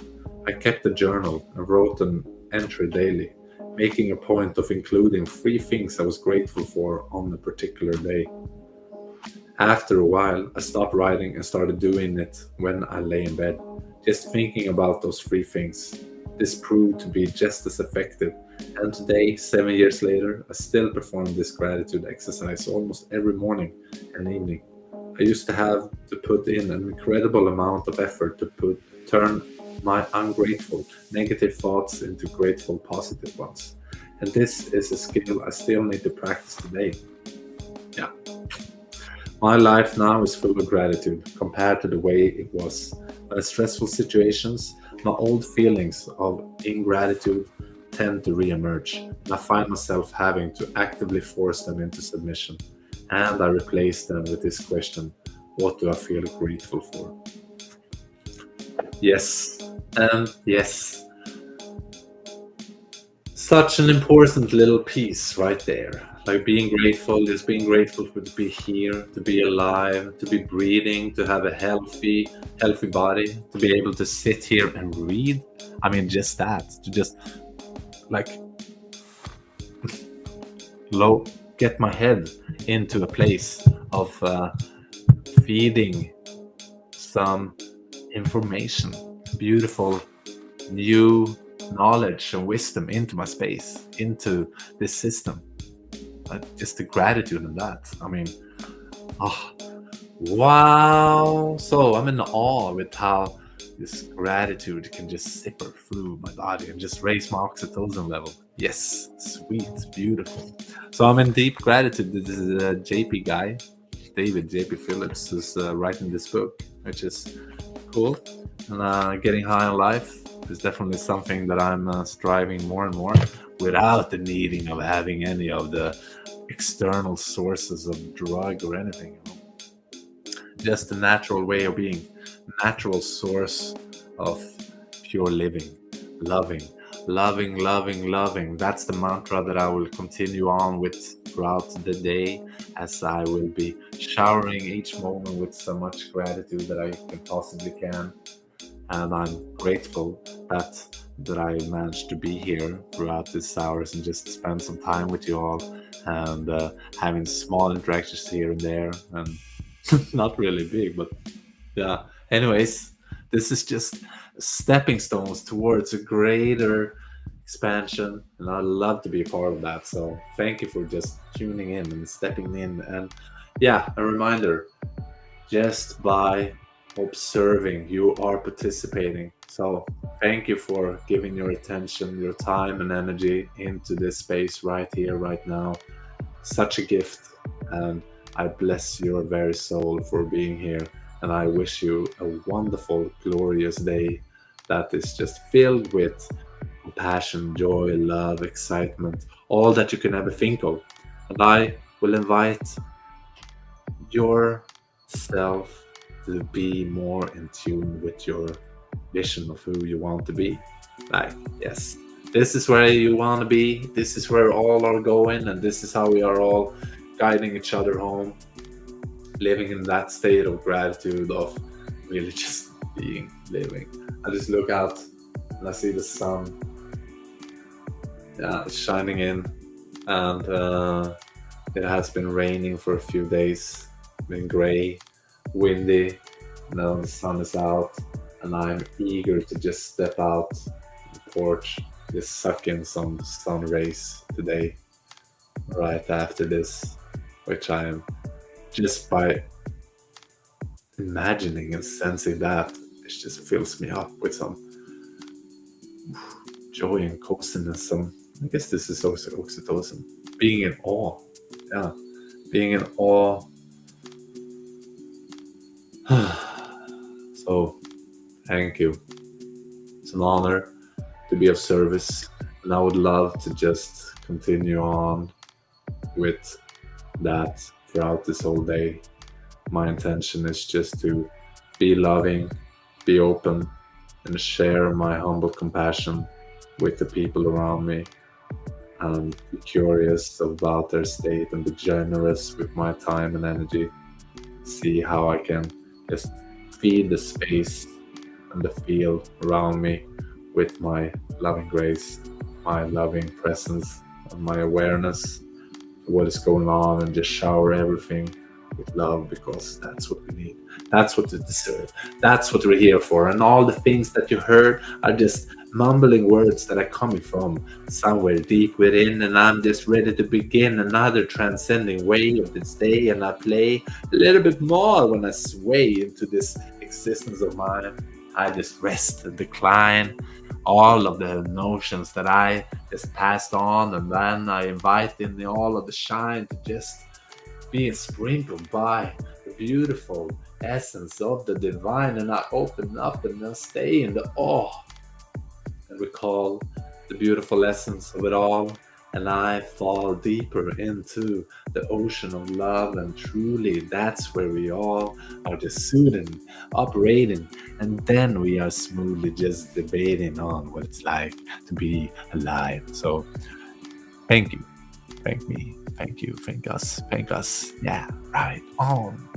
I kept a journal and wrote an entry daily, making a point of including three things I was grateful for on a particular day. After a while, I stopped writing and started doing it when I lay in bed, just thinking about those three things. This proved to be just as effective, and today, 7 years later, I still perform this gratitude exercise almost every morning and evening. I used to have to put in an incredible amount of effort to turn my ungrateful, negative thoughts into grateful, positive ones. And this is a skill I still need to practice today. Yeah. My life now is full of gratitude compared to the way it was. When in stressful situations, my old feelings of ingratitude tend to re-emerge, and I find myself having to actively force them into submission. And I replace them with this question: what do I feel grateful for? Yes, and yes, such an important little piece right there. Like being grateful, just being grateful for to be here, to be alive, to be breathing, to have a healthy body, to be able to sit here and read. I mean, just that, to just like low, get my head into a place of feeding some information, beautiful new knowledge and wisdom into my space, into this system. Just the gratitude in that. I mean, oh, wow. So I'm in awe with how this gratitude can just zipper through my body and just raise my oxytocin level. Yes, sweet, beautiful. So I'm in deep gratitude. This is a JP guy, David JP Phillips, who's writing this book, which is cool. And getting high on life is definitely something that I'm striving more and more without the needing of having any of the external sources of drug or anything. Just a natural way of being, natural source of pure living, loving, loving, loving, loving. That's the mantra that I will continue on with throughout the day, as I will be showering each moment with so much gratitude that I can possibly can. And I'm grateful that I managed to be here throughout these hours and just spend some time with you all, and having small interactions here and there, and not really big, but yeah. Anyways, this is just stepping stones towards a greater expansion, and I love to be a part of that. So thank you for just tuning in and stepping in. And yeah, a reminder, just by observing, you are participating. So thank you for giving your attention, your time, and energy into this space right here, right now. Such a gift. And I bless your very soul for being here. And I wish you a wonderful, glorious day that is just filled with compassion, joy, love, excitement, all that you can ever think of. And I will invite yourself to be more in tune with your vision of who you want to be. Like, yes, this is where you want to be, this is where all are going, and this is how we are all guiding each other home, living in that state of gratitude, of really just being, living. I just look out and I see the sun, yeah, it's shining in, and it has been raining for a few days, been gray, windy. Now the sun is out, and I'm eager to just step out the porch, just suck in some sun rays today, right after this, which I am just by imagining and sensing that, it just fills me up with some joy and coziness. Some, I guess this is also oxytocin. Being in awe, yeah, being in awe. So, thank you. It's an honor to be of service, and I would love to just continue on with that throughout this whole day. My intention is just to be loving, be open, and share my humble compassion with the people around me, and be curious about their state and be generous with my time and energy. See how I can just feed the space and the field around me with my loving grace, my loving presence, and my awareness to what is going on, and just shower everything with love, because that's what we need. That's what we deserve. That's what we're here for. And all the things that you heard are just mumbling words that are coming from somewhere deep within. And I'm just ready to begin another transcending way of this day. And I play a little bit more when I sway into this existence of mine. I just rest and decline all of the notions that I just passed on, and then I invite in all of the shine to just being sprinkled by the beautiful essence of the divine. And I open up and I stay in the awe and recall the beautiful essence of it all. And I fall deeper into the ocean of love. And truly, that's where we all are just soothing, operating. And then we are smoothly just debating on what it's like to be alive. So, thank you. Thank me. Thank you. Thank us. Thank us. Yeah, right on.